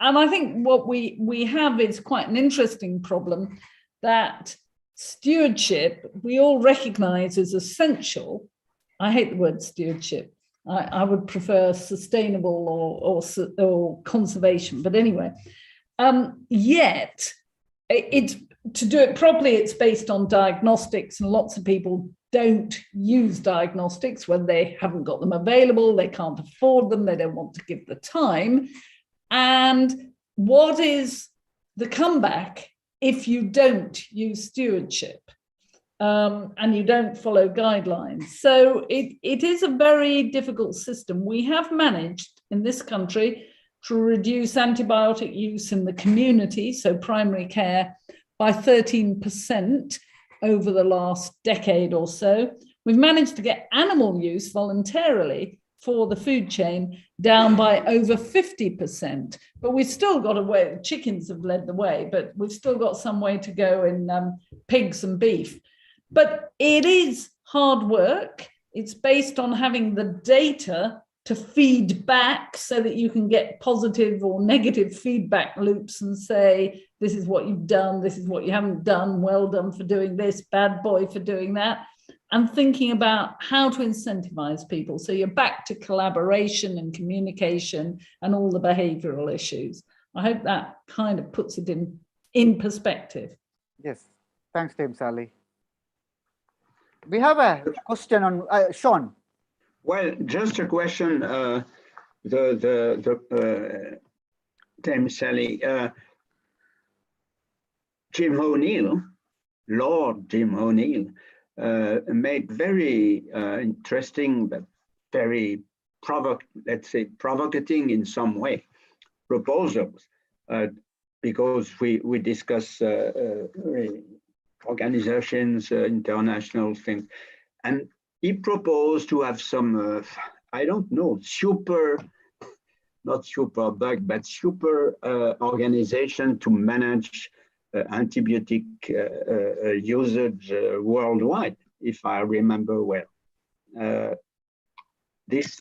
And I think what we have is quite an interesting problem that stewardship, we all recognize as essential. I hate the word stewardship. I would prefer sustainable or conservation. But anyway, yet it's to do it properly, it's based on diagnostics, and lots of people don't use diagnostics when they haven't got them available, they can't afford them, they don't want to give the time. And what is the comeback if you don't use stewardship and you don't follow guidelines? So it is a very difficult system. We have managed in this country to reduce antibiotic use in the community, so primary care, by 13% over the last decade or so. We've managed to get animal use voluntarily for the food chain down by over 50%, but we've still got a way. Chickens have led the way, but we've still got some way to go in pigs and beef. But it is hard work. It's based on having the data to feed back so that you can get positive or negative feedback loops and say, this is what you've done, this is what you haven't done, well done for doing this, bad boy for doing that. And thinking about how to incentivize people. So you're back to collaboration and communication and all the behavioral issues. I hope that kind of puts it in perspective. Yes, thanks, Dame Sally. We have a question on Sean. Well, just a question. James Sally. Jim O'Neill, Lord Jim O'Neill, made very interesting, but very provocating in some way proposals, because we discuss organizations, international things, and he proposed to have some, I don't know, not super bug, but super organization to manage antibiotic usage worldwide, if I remember well. This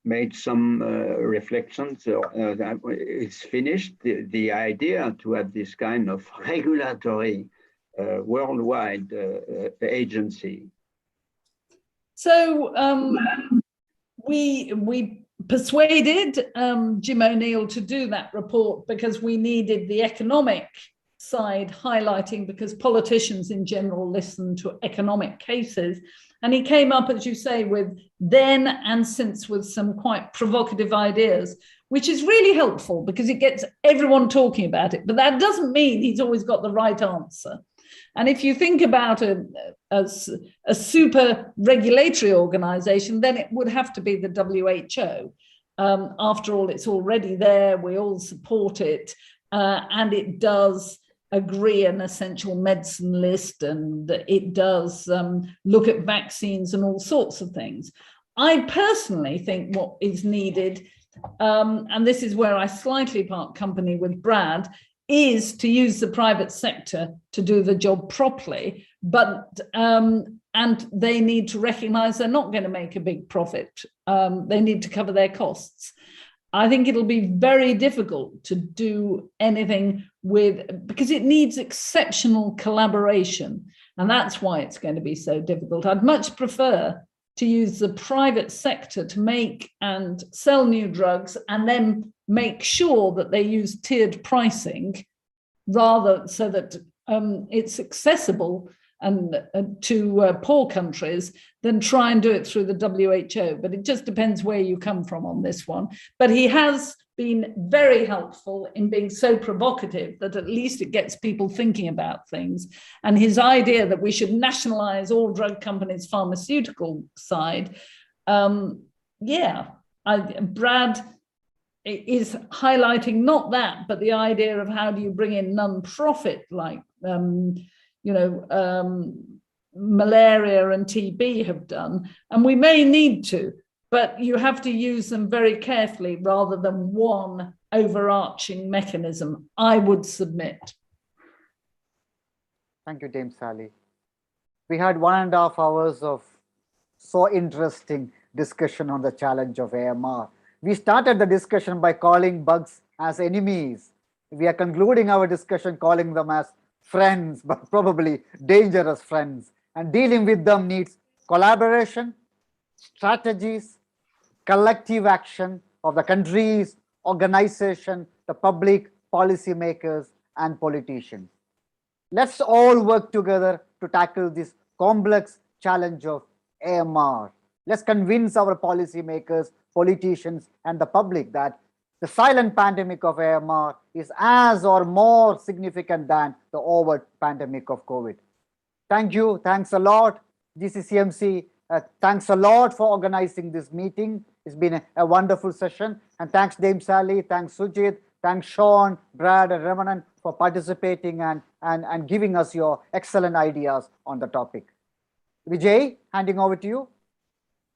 made some reflections. It's finished. The idea to have this kind of regulatory worldwide agency. So we persuaded Jim O'Neill to do that report because we needed the economic side highlighting, because politicians in general listen to economic cases. And he came up, as you say, with then and since with some quite provocative ideas, which is really helpful because it gets everyone talking about it. But that doesn't mean he's always got the right answer. And if you think about a super regulatory organization, then it would have to be the WHO. After all, it's already there. We all support it. And it does agree an essential medicine list, and it does look at vaccines and all sorts of things. I personally think what is needed, and this is where I slightly part company with Brad, is to use the private sector to do the job properly, but and they need to recognize they're not going to make a big profit. They need to cover their costs. I think it'll be very difficult to do anything because it needs exceptional collaboration, and that's why it's going to be so difficult. I'd much prefer to use the private sector to make and sell new drugs and then make sure that they use tiered pricing, rather so that it's accessible and to poor countries, than try and do it through the WHO. But it just depends where you come from on this one. But he has been very helpful in being so provocative that at least it gets people thinking about things. And his idea that we should nationalize all drug companies' pharmaceutical side, Brad is highlighting not that, but the idea of how do you bring in non-profit, like malaria and TB have done, and we may need to, but you have to use them very carefully rather than one overarching mechanism, I would submit. Thank you, Dame Sally. We had 1.5 hours of so interesting discussion on the challenge of AMR. We started the discussion by calling bugs as enemies. We are concluding our discussion calling them as friends, but probably dangerous friends. And dealing with them needs collaboration, strategies, collective action of the countries, organization, the public, policymakers, and politicians. Let's all work together to tackle this complex challenge of AMR. Let's convince our policymakers, politicians, and the public that the silent pandemic of AMR is as or more significant than the overt pandemic of COVID. Thank you. Thanks a lot, GCCMC. Thanks a lot for organizing this meeting. It's been a wonderful session. And thanks, Dame Sally. Thanks, Sujit. Thanks, Sean, Brad, and Ramanan for participating and giving us your excellent ideas on the topic. Vijay, handing over to you.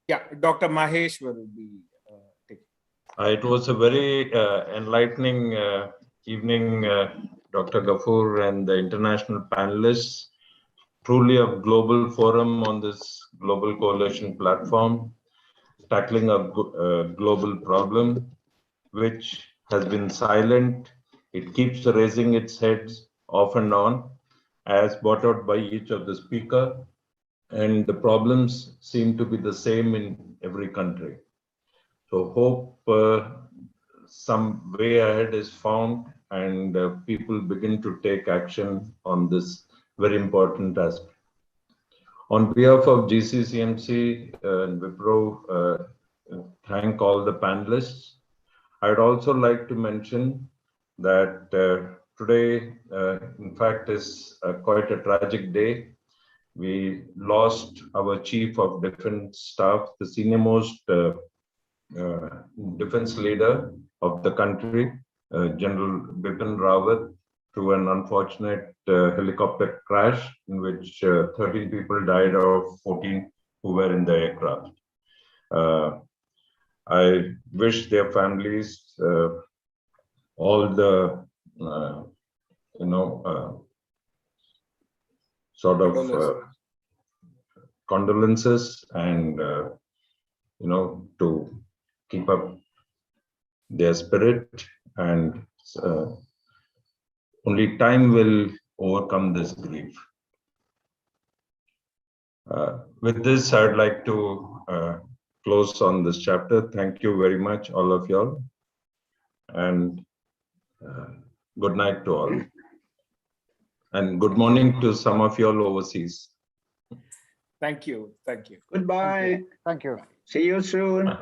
Yeah, Dr. Mahesh will be taking. It was a very enlightening evening, Dr. Ghafoor and the international panelists. Truly a global forum on this global coalition platform, tackling a global problem, which has been silent. It keeps raising its heads off and on, as brought out by each of the speaker. And the problems seem to be the same in every country. So hope some way ahead is found and people begin to take action on this very important aspect. On behalf of GCCMC and Wipro, thank all the panelists I'd also like to mention that today, in fact, is quite a tragic day. We lost our Chief of Defense Staff, the senior-most defense leader of the country, General Bipin Rawat, through an unfortunate helicopter crash in which 13 people died out of 14 who were in the aircraft. I wish their families all the, sort of condolences and, to keep up their spirit, and only time will overcome this grief. With this, I'd like to close on this chapter. Thank you very much, all of y'all, and good night to all. And good morning to some of y'all overseas. Thank you. Thank you. Goodbye. Thank you. See you soon.